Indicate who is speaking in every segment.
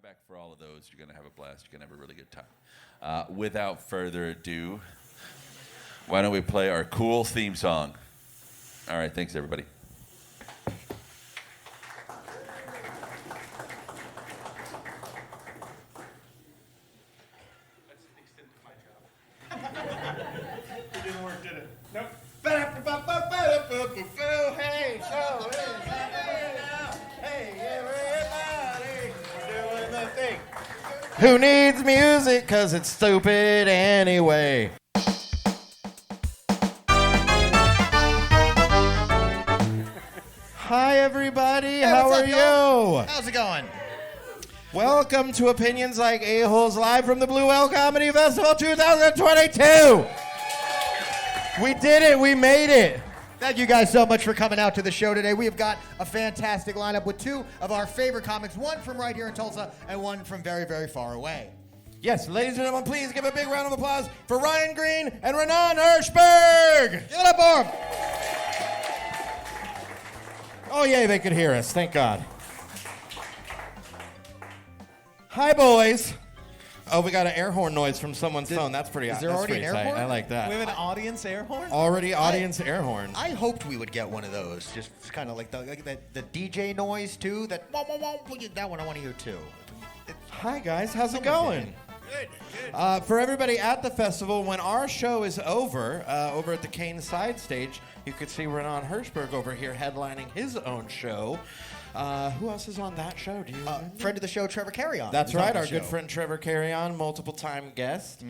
Speaker 1: respect for all of those. You're going to have a blast. You're going to have a really good time. Without further ado, why don't we play our cool theme song? All right, thanks, everybody.
Speaker 2: That's the extent of my job. It didn't work, did it? Nope. Hey, so hey, everybody, we're doing the thing.
Speaker 3: Who needs music? 'Cause it's stupid anyway. Hi, everybody. How
Speaker 4: what's
Speaker 3: are
Speaker 4: up,
Speaker 3: you?
Speaker 4: y'all? How's it going?
Speaker 3: Welcome to Opinions Like A-Holes live from the Blue Whale Comedy Festival 2022. We did it. We made it.
Speaker 4: Thank you guys so much for coming out to the show today. We have got a fantastic lineup with two of our favorite comics, one from right here in Tulsa and one from very, very far away.
Speaker 3: Yes, ladies and gentlemen, please give a big round of applause for Ryan Green and Raanan Hershberg.
Speaker 4: Give it up for 'em.
Speaker 3: Oh, yay, they could hear us. Thank God. Hi, boys. Oh, we got an air horn noise from someone's phone. That's pretty
Speaker 4: is there
Speaker 3: that's
Speaker 4: already
Speaker 3: pretty
Speaker 4: an air
Speaker 3: tight.
Speaker 4: horn?
Speaker 3: I like that.
Speaker 5: We have an audience air horn?
Speaker 3: Already audience air horn.
Speaker 4: I hoped we would get one of those. Just kind of like the DJ noise, too. That one I want to hear, too.
Speaker 3: Hi, guys. How's it
Speaker 4: Someone
Speaker 3: going? Good. For everybody at the festival, when our show is over, over at the Kane Side Stage, you could see Raanan Hershberg over here headlining his own show. Who else is on that show? Do you remember?
Speaker 4: Friend of the show, Trevor Carrion.
Speaker 3: That's
Speaker 4: is on
Speaker 3: right,
Speaker 4: the
Speaker 3: our good
Speaker 4: show.
Speaker 3: friend Trevor Carrion, multiple-time guest.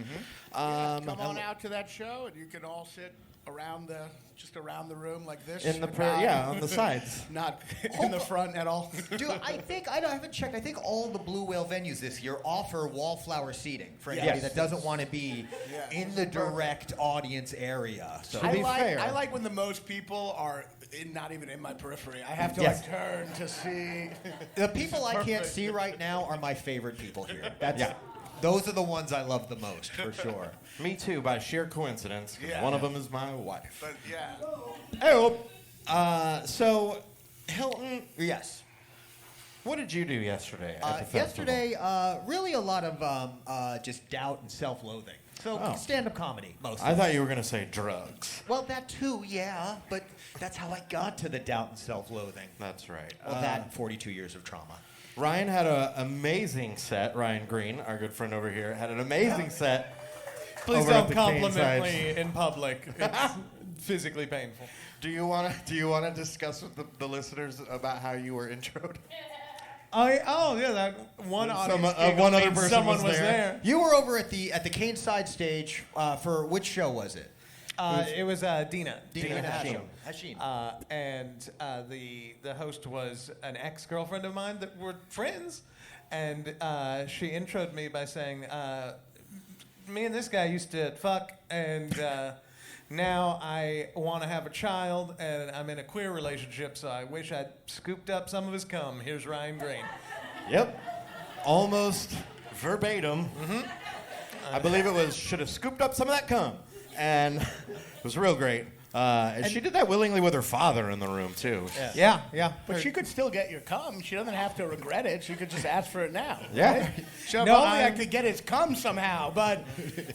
Speaker 2: Come on out to that show, and you can all sit around the room like this.
Speaker 3: In the
Speaker 2: and
Speaker 3: on the sides.
Speaker 2: not in the front at all.
Speaker 4: Dude, I haven't checked. I think all the Blue Whale venues this year offer wallflower seating for anybody that doesn't want to be in the direct audience area. So
Speaker 3: To be fair.
Speaker 2: I like when the most people are not even in my periphery. I have to
Speaker 4: Yes.
Speaker 2: like turn to see.
Speaker 4: the people I can't
Speaker 2: Perfect.
Speaker 4: see right now are my favorite people here. Those are the ones I love the most, for sure.
Speaker 3: Me too, by sheer coincidence. 'Cause
Speaker 2: Yeah.
Speaker 3: one of them is my wife.
Speaker 2: But yeah.
Speaker 3: So, Hilton,
Speaker 4: Yes.
Speaker 3: what did you do yesterday at the festival?
Speaker 4: Yesterday, really a lot of just doubt and self-loathing. So stand-up comedy, mostly.
Speaker 3: I thought you were going to say drugs.
Speaker 4: Well, that too, yeah. But that's how I got to the doubt and self-loathing.
Speaker 3: That's right.
Speaker 4: Well, that and 42 years of trauma.
Speaker 3: Ryan had an amazing set. Ryan Green, our good friend over here, had an amazing set.
Speaker 5: Please
Speaker 3: over at
Speaker 5: don't
Speaker 3: the Kane
Speaker 5: compliment
Speaker 3: Side.
Speaker 5: me in public. It's physically painful.
Speaker 3: Do you want to discuss with the listeners about how you were introed?
Speaker 5: That one audience gig
Speaker 3: one other
Speaker 5: means
Speaker 3: person
Speaker 5: someone
Speaker 3: was there.
Speaker 4: You were over at the Kane Side stage for which show was it?
Speaker 5: It was Dina.
Speaker 4: Dina
Speaker 5: Hashem.
Speaker 4: Hashem.
Speaker 5: And the host was an ex-girlfriend of mine that were friends. And she introed me by saying, me and this guy used to fuck, and now I want to have a child, and I'm in a queer relationship, so I wish I'd scooped up some of his cum. Here's Ryan Green.
Speaker 3: Yep. Almost verbatim. I believe it was, should have scooped up some of that cum. And it was real great. And she did that willingly with her father in the room, too.
Speaker 5: Yeah.
Speaker 2: But she could still get your cum. She doesn't have to regret it. She could just ask for it now.
Speaker 3: Yeah.
Speaker 2: Right? So
Speaker 5: No,
Speaker 2: if only I
Speaker 5: I'm-
Speaker 2: could get his cum somehow. But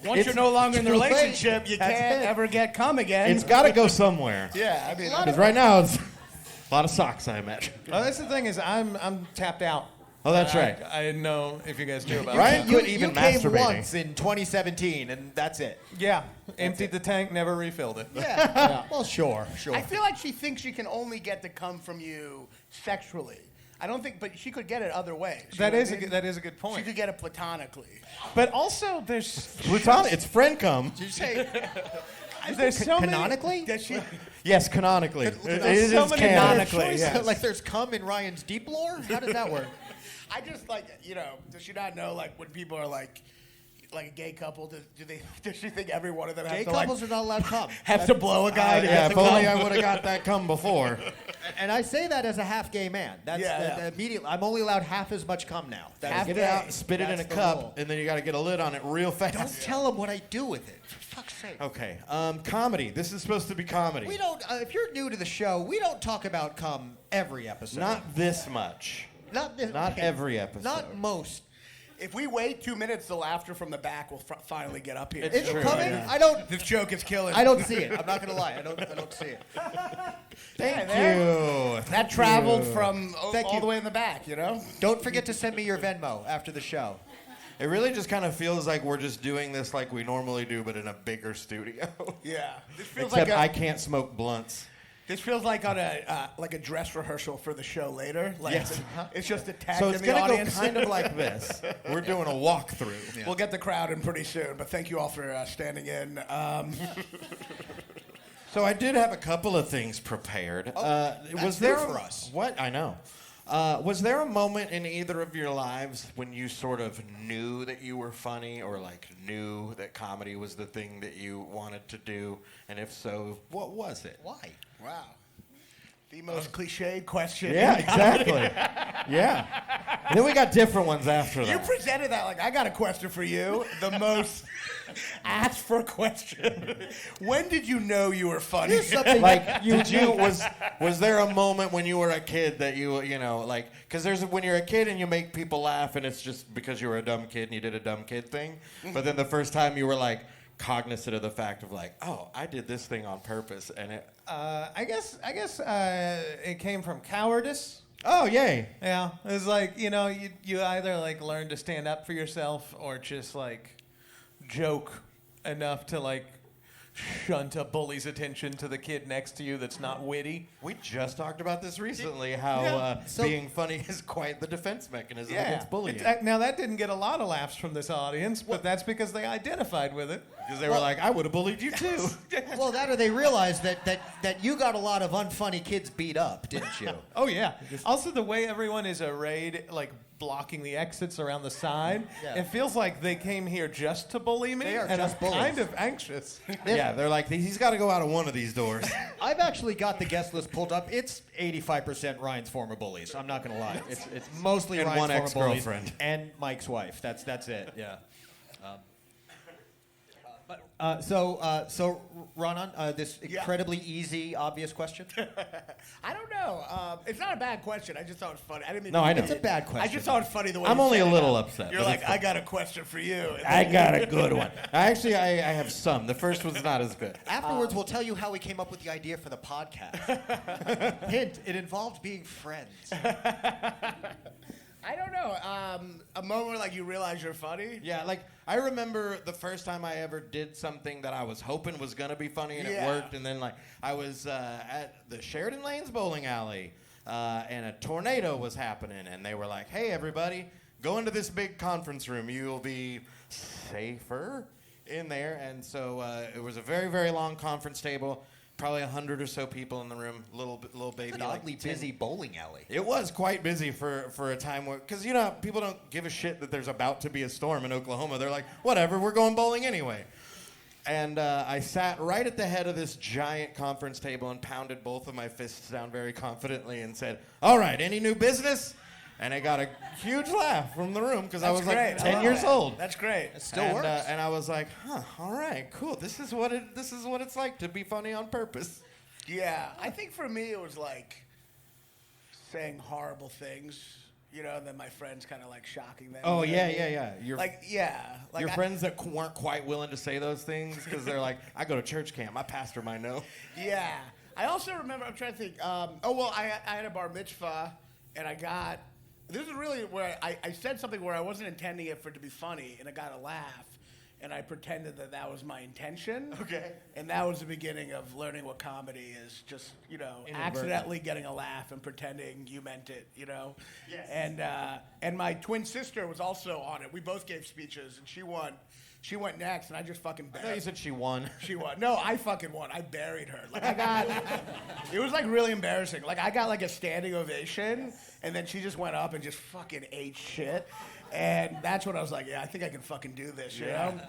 Speaker 2: once
Speaker 3: It's
Speaker 2: you're no longer in the
Speaker 3: too late.
Speaker 2: relationship, you
Speaker 3: That's
Speaker 2: can't
Speaker 3: it.
Speaker 2: ever get cum again.
Speaker 3: It's got to go somewhere.
Speaker 2: Yeah, I mean,
Speaker 3: Because right now, it's a lot of socks, I imagine.
Speaker 5: Well, that's the thing is I'm tapped out.
Speaker 3: Oh, that's right.
Speaker 5: I didn't know if you guys knew about
Speaker 3: Ryan
Speaker 5: that.
Speaker 3: quit even
Speaker 4: you came
Speaker 3: masturbating.
Speaker 4: once in 2017, and that's it.
Speaker 5: Yeah, emptied the tank, never refilled it.
Speaker 2: yeah.
Speaker 4: Well, sure.
Speaker 2: I feel like she thinks she can only get the cum from you sexually. I don't think, but she could get it other ways. You
Speaker 5: That
Speaker 2: know
Speaker 5: is
Speaker 2: what I mean?
Speaker 5: that is a good
Speaker 2: She
Speaker 5: point.
Speaker 2: could get it platonically.
Speaker 5: But also, there's
Speaker 3: Plutonic, it's friend cum.
Speaker 2: Did you say?
Speaker 5: there's so many.
Speaker 4: Canonically?
Speaker 2: Does she?
Speaker 3: Yes, canonically. It is
Speaker 5: so many
Speaker 3: canon.
Speaker 5: canonically, yes.
Speaker 4: Like there's cum in Ryan's deep lore? How does that work?
Speaker 2: I just like, does she not know like when people are like a gay couple? Does she think every one of them
Speaker 4: Gay
Speaker 2: has to
Speaker 4: couples are not allowed cum.
Speaker 2: have to blow a guy to
Speaker 3: Yeah,
Speaker 2: get
Speaker 3: if
Speaker 2: the
Speaker 3: only
Speaker 2: cum?
Speaker 3: I would have got that cum before.
Speaker 4: And I say that as a half gay man. That's immediately. I'm only allowed half as much cum now.
Speaker 2: Half
Speaker 3: Get it
Speaker 2: gay.
Speaker 3: out, spit it in a
Speaker 4: That's the
Speaker 3: cup,
Speaker 4: rule.
Speaker 3: and then you got to get a lid on it real fast.
Speaker 4: Don't tell him what I do with it. For fuck's sake.
Speaker 3: Okay, comedy. This is supposed to be comedy.
Speaker 4: We don't. If you're new to the show, we don't talk about cum every episode.
Speaker 3: Not this much.
Speaker 4: Not this,
Speaker 3: Not every episode.
Speaker 4: Not most
Speaker 2: If we wait 2 minutes, the laughter from the back will finally get up here.
Speaker 4: Is it coming?
Speaker 3: yeah.
Speaker 4: I don't.
Speaker 2: This joke is killing.
Speaker 4: I don't see it. I'm not gonna lie. I don't see it.
Speaker 3: Thank
Speaker 2: there.
Speaker 3: you.
Speaker 2: That traveled from
Speaker 4: Thank
Speaker 2: all
Speaker 4: you.
Speaker 2: the way in the back, you know?
Speaker 4: Don't forget to send me your Venmo after the show.
Speaker 3: It really just kind of feels like we're just doing this like we normally do, but in a bigger studio.
Speaker 2: Yeah. This feels
Speaker 3: Except
Speaker 2: like
Speaker 3: I can't smoke blunts.
Speaker 2: this feels like on a dress rehearsal for the show later. Like
Speaker 3: Yes.
Speaker 2: it's just attacked
Speaker 3: So
Speaker 2: in
Speaker 3: it's
Speaker 2: the
Speaker 3: going to go
Speaker 2: audience.
Speaker 3: kind of like this. We're doing a walkthrough.
Speaker 2: We'll get the crowd in pretty soon, but thank you all for standing in.
Speaker 3: So I did have a couple of things prepared. Was
Speaker 4: new
Speaker 3: there
Speaker 4: for us.
Speaker 3: What? I know. Was there a moment in either of your lives when you sort of knew that you were funny or like knew that comedy was the thing that you wanted to do? And if so, what was it?
Speaker 4: Why?
Speaker 2: Wow. The most cliched question.
Speaker 3: Yeah, exactly. Yeah. And then we got different ones after
Speaker 2: You
Speaker 3: that.
Speaker 2: presented that like, I got a question for you. The most asked for question. When did you know you were funny?
Speaker 3: Like, was there a moment when you were a kid that you know, like, because when you're a kid and you make people laugh and it's just because you were a dumb kid and you did a dumb kid thing, but then the first time you were like cognizant of the fact of like, oh, I did this thing on purpose, and it.
Speaker 5: I guess it came from cowardice.
Speaker 3: Oh, yay.
Speaker 5: Yeah, it was like, you know, you either like learn to stand up for yourself or just like joke enough to like shunt a bully's attention to the kid next to you that's not witty.
Speaker 3: We just talked about this recently, how being funny is quite the defense mechanism against bullying.
Speaker 5: Now that didn't get a lot of laughs from this audience, but that's because they identified with it.
Speaker 3: Because they were like, I would have bullied you too.
Speaker 4: Well, that or they realized that you got a lot of unfunny kids beat up, didn't you?
Speaker 5: Oh yeah. Also, the way everyone is arrayed, like blocking the exits around the side, it feels like they came here just to bully me,
Speaker 4: They are
Speaker 5: and
Speaker 4: just
Speaker 5: I'm
Speaker 4: bullies.
Speaker 5: kind of anxious.
Speaker 3: Yeah, they're like, he's got to go out of one of these doors.
Speaker 4: I've actually got the guest list pulled up. It's 85% Ryan's former bullies. I'm not gonna lie. It's mostly
Speaker 3: And
Speaker 4: Ryan's
Speaker 3: one
Speaker 4: former
Speaker 3: ex-girlfriend.
Speaker 4: bullies and Mike's wife. That's it. Yeah. So Raanan, this incredibly easy, obvious question.
Speaker 2: I don't know. It's not a bad question. I just thought it was funny. I didn't mean
Speaker 3: No,
Speaker 2: to
Speaker 3: I know.
Speaker 4: It's a bad question.
Speaker 2: I just thought it funny the way
Speaker 3: I'm
Speaker 2: you
Speaker 3: only
Speaker 2: said
Speaker 3: a
Speaker 2: it.
Speaker 3: little upset.
Speaker 2: You're
Speaker 3: but
Speaker 2: like,
Speaker 3: it's
Speaker 2: I got a question for you. And
Speaker 3: I
Speaker 2: then-
Speaker 3: got a good one. Actually, I have some. The first one's not as good.
Speaker 4: Afterwards, we'll tell you how we came up with the idea for the podcast. Hint: it involved being friends.
Speaker 2: I don't know. A moment where like you realize you're funny.
Speaker 3: Yeah, like I remember the first time I ever did something that I was hoping was gonna be funny and it
Speaker 2: Yeah.
Speaker 3: worked, and then like I was at the Sheridan Lanes bowling alley, and a tornado was happening, and they were like, "Hey, everybody, go into this big conference room. You'll be safer in there." And so it was a very, very long conference table. Probably 100 or so people in the room, little baby.
Speaker 4: An
Speaker 3: like
Speaker 4: oddly
Speaker 3: 10.
Speaker 4: busy bowling alley.
Speaker 3: It was quite busy for a time where, because, you know, people don't give a shit that there's about to be a storm in Oklahoma. They're like, whatever, we're going bowling anyway. And I sat right at the head of this giant conference table and pounded both of my fists down very confidently and said, all right, any new business? And I got a huge laugh from the room because I was
Speaker 2: great.
Speaker 3: like
Speaker 2: I
Speaker 3: 10
Speaker 2: love
Speaker 3: years
Speaker 2: that.
Speaker 3: old.
Speaker 2: That's great.
Speaker 4: It still
Speaker 3: and,
Speaker 4: works.
Speaker 3: And I was like, all right, cool. This is what it's like to be funny on purpose.
Speaker 2: Yeah, I think for me it was like saying horrible things, you know, and then my friends kind of like shocking them.
Speaker 3: Oh,
Speaker 2: you know what I
Speaker 3: yeah.
Speaker 2: mean?
Speaker 3: Your
Speaker 2: Like
Speaker 3: friends that weren't quite willing to say those things because they're like, I go to church camp. My pastor might know.
Speaker 2: Yeah. I also remember, I'm trying to think, I had a bar mitzvah, and this is really where I said something where I wasn't intending it for it to be funny, and I got a laugh. And I pretended that was my intention. Okay. And that was the beginning of learning what comedy is. Just, you know, accidentally getting a laugh and pretending you meant it, you know? Yes. And my twin sister was also on it. We both gave speeches, and she won. She went next, and I just fucking buried her.
Speaker 3: I thought you said she won.
Speaker 2: She won. No, I fucking won. I buried her. Like, it was like really embarrassing. Like, I got like a standing ovation, and then she just went up and just fucking ate shit. And that's when I was like, yeah, I think I can fucking do this, you know?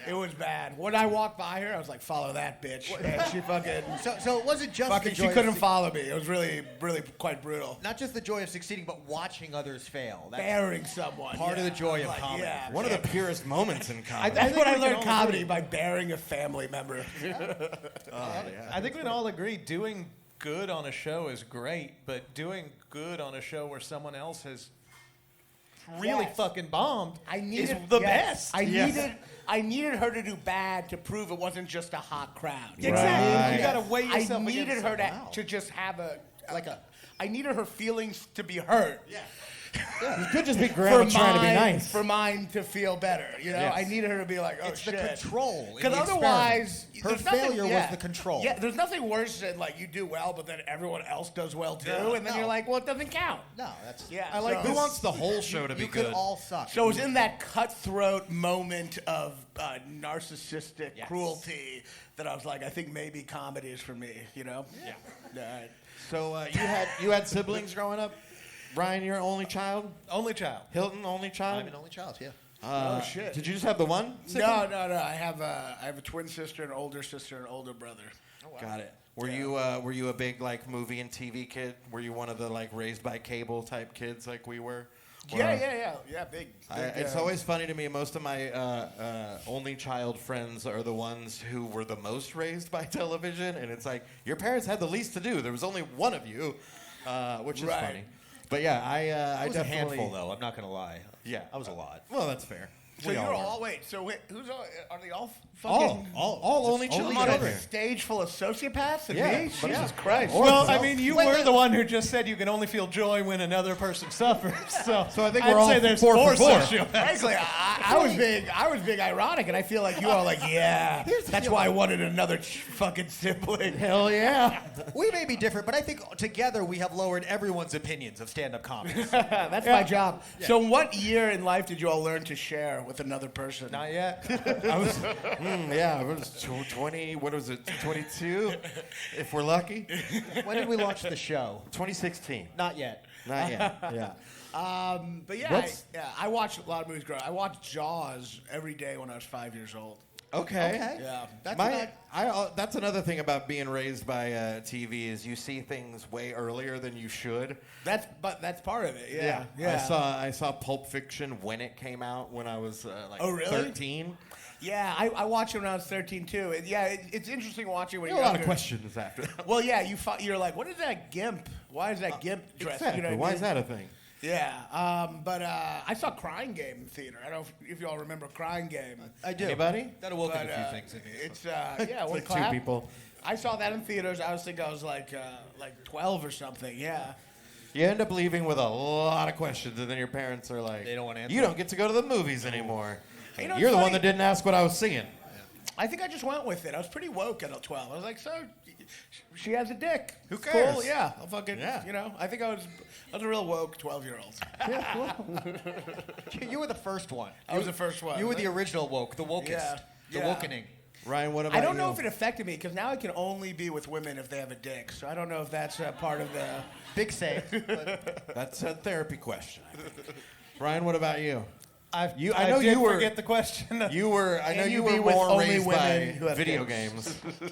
Speaker 2: It was bad. When I walked by her, I was like, follow that bitch. And she fucking...
Speaker 4: So it wasn't just
Speaker 2: fucking,
Speaker 4: the
Speaker 2: she
Speaker 4: joy
Speaker 2: couldn't
Speaker 4: of
Speaker 2: follow me. It was really, really quite brutal.
Speaker 4: not just the joy of succeeding, but watching others fail. That's
Speaker 2: Bearing someone.
Speaker 4: part of the joy of
Speaker 2: Like,
Speaker 4: comedy.
Speaker 2: yeah.
Speaker 3: One of the purest moments in comedy.
Speaker 2: That's when I
Speaker 5: we can
Speaker 2: learned
Speaker 5: all
Speaker 2: comedy,
Speaker 5: agree.
Speaker 2: by bearing a family member.
Speaker 5: I think we can all agree doing good on a show is great, but doing good on a show where someone else has really
Speaker 2: Yes.
Speaker 5: fucking bombed
Speaker 2: I needed
Speaker 5: is the
Speaker 2: yes.
Speaker 5: best.
Speaker 2: I needed her to do bad to prove it wasn't just a hot crowd.
Speaker 5: Exactly.
Speaker 3: Right.
Speaker 5: You gotta weigh yourself
Speaker 2: I needed
Speaker 5: against
Speaker 2: her
Speaker 5: something.
Speaker 2: to just have I needed her feelings to be hurt. Yeah.
Speaker 3: You could just be grandma trying to be nice.
Speaker 2: For mine to feel better, you know.
Speaker 3: Yes.
Speaker 2: I needed her to be like, oh
Speaker 4: It's
Speaker 2: shit.
Speaker 4: the control. in
Speaker 2: Because
Speaker 4: the
Speaker 2: otherwise,
Speaker 4: experiment. her
Speaker 2: there's nothing-
Speaker 4: failure
Speaker 2: yeah.
Speaker 4: was the control.
Speaker 2: Yeah, there's nothing worse than like you do well, but then everyone else does well too, and then
Speaker 4: No.
Speaker 2: you're like, well, it doesn't count.
Speaker 4: No, that's
Speaker 2: Yeah,
Speaker 3: I like
Speaker 2: so-
Speaker 3: who wants the whole show to be
Speaker 4: you
Speaker 3: good?
Speaker 4: could all suck.
Speaker 2: So it was in that cutthroat moment of narcissistic
Speaker 4: Yes.
Speaker 2: cruelty that I was like, I think maybe comedy is for me, you know? Yeah. All right.
Speaker 3: So you had siblings growing up? Ryan, you're only child?
Speaker 5: Only child.
Speaker 3: Hilton, only child?
Speaker 4: I'm an only child, yeah.
Speaker 2: Oh shit.
Speaker 3: Did you just have the one?
Speaker 2: No. I have a twin sister, an older sister, and an older brother.
Speaker 3: Got it. Were you a big like movie and TV kid? Were you one of the like raised by cable type kids like we were?
Speaker 2: Yeah, big.
Speaker 3: It's always funny to me. Most of my only child friends are the ones who were the most raised by television, and it's like your parents had the least to do. There was only one of you, which is
Speaker 2: Right.
Speaker 3: funny. But yeah, I
Speaker 4: was a
Speaker 3: definitely
Speaker 4: handful, though. I'm not going to lie.
Speaker 3: Yeah,
Speaker 4: I was a lot.
Speaker 3: Well, that's fair.
Speaker 2: So
Speaker 3: We
Speaker 2: you're
Speaker 3: all
Speaker 2: all
Speaker 3: were.
Speaker 2: wait. So wait, who's all? Are they all fucking?
Speaker 3: all only
Speaker 2: I'm
Speaker 3: children.
Speaker 2: on a stage full of sociopaths and
Speaker 3: Yeah,
Speaker 2: me.
Speaker 3: but
Speaker 2: Jesus
Speaker 3: yeah.
Speaker 2: Christ.
Speaker 5: Well, I mean, you were the one who just said you can only feel joy when another person suffers. So
Speaker 3: I think
Speaker 5: I'd
Speaker 3: we're all
Speaker 5: say there's
Speaker 3: 4 for 4.
Speaker 5: sociopaths.
Speaker 2: Frankly, I was big ironic, and I feel like you all like, yeah. That's why I wanted another fucking sibling.
Speaker 3: Hell yeah.
Speaker 4: We may be different, but I think together we have lowered everyone's opinions of stand-up comics.
Speaker 2: That's my job. So, what year in life did you all learn to share with another person?
Speaker 5: Not yet.
Speaker 3: I was, I was 20. What was it? 22, if we're lucky.
Speaker 4: When did we launch the show?
Speaker 3: 2016.
Speaker 4: Not yet.
Speaker 3: Not yet. Yeah.
Speaker 2: But yeah,
Speaker 3: What's-
Speaker 2: I watched a lot of movies growing up. I watched Jaws every day when I was 5 years old.
Speaker 3: Okay.
Speaker 2: Yeah.
Speaker 3: That's another thing about being raised by TV is you see things way earlier than you should.
Speaker 2: That's part of it. Yeah.
Speaker 3: I saw Pulp Fiction when it came out when I was
Speaker 2: Oh, really?
Speaker 3: 13.
Speaker 2: Yeah, I watched it when I was 13 too. It's interesting watching when
Speaker 3: There
Speaker 2: you're
Speaker 3: were a lot of
Speaker 2: younger.
Speaker 3: questions after that.
Speaker 2: Well, yeah, you're like, what is that gimp? Why is that gimp dressed?
Speaker 3: Exactly.
Speaker 2: You know what I
Speaker 3: Why
Speaker 2: mean?
Speaker 3: is that a thing?
Speaker 2: Yeah, but I saw Crying Game in theater. I don't know if y'all remember Crying Game.
Speaker 4: I do.
Speaker 3: Anybody?
Speaker 4: That awoken
Speaker 2: But,
Speaker 4: a few things in me.
Speaker 2: It's yeah,
Speaker 3: It's
Speaker 2: one
Speaker 3: like
Speaker 2: clap.
Speaker 3: 2 people.
Speaker 2: I saw that in theaters. I was like 12 or something. Yeah.
Speaker 3: You end up leaving with a lot of questions, and then your parents are like,
Speaker 4: They don't wanna answer.
Speaker 3: You don't get to go to the movies anymore.
Speaker 2: You know,
Speaker 3: You're
Speaker 2: it's
Speaker 3: the one
Speaker 2: funny.
Speaker 3: that didn't ask what I was seeing.
Speaker 2: I think I just went with it. I was pretty woke at 12. I was like, so she has a dick.
Speaker 3: Who cares?
Speaker 2: Cool, yeah. I'll fucking,
Speaker 3: Yeah.
Speaker 2: you know, I think I was a real woke 12-year-old.
Speaker 4: You were the first one.
Speaker 2: I was the first one.
Speaker 4: You were the original woke, the wokest,
Speaker 2: Yeah.
Speaker 4: the
Speaker 2: Yeah.
Speaker 4: wokening.
Speaker 3: Ryan, what about
Speaker 2: I don't
Speaker 3: you?
Speaker 2: know if it affected me because now I can only be with women if they have a dick. So I don't know if that's part of the.
Speaker 4: Big say. But
Speaker 3: That's a therapy question. I think. Ryan, what about you?
Speaker 5: I
Speaker 3: know
Speaker 5: did
Speaker 3: you were-
Speaker 5: forget the question.
Speaker 3: You were. I know
Speaker 2: And
Speaker 3: you
Speaker 2: you
Speaker 3: were
Speaker 2: be with
Speaker 3: more
Speaker 2: only
Speaker 3: raised
Speaker 2: women
Speaker 3: by
Speaker 2: who have
Speaker 3: video
Speaker 2: dicks.
Speaker 3: games.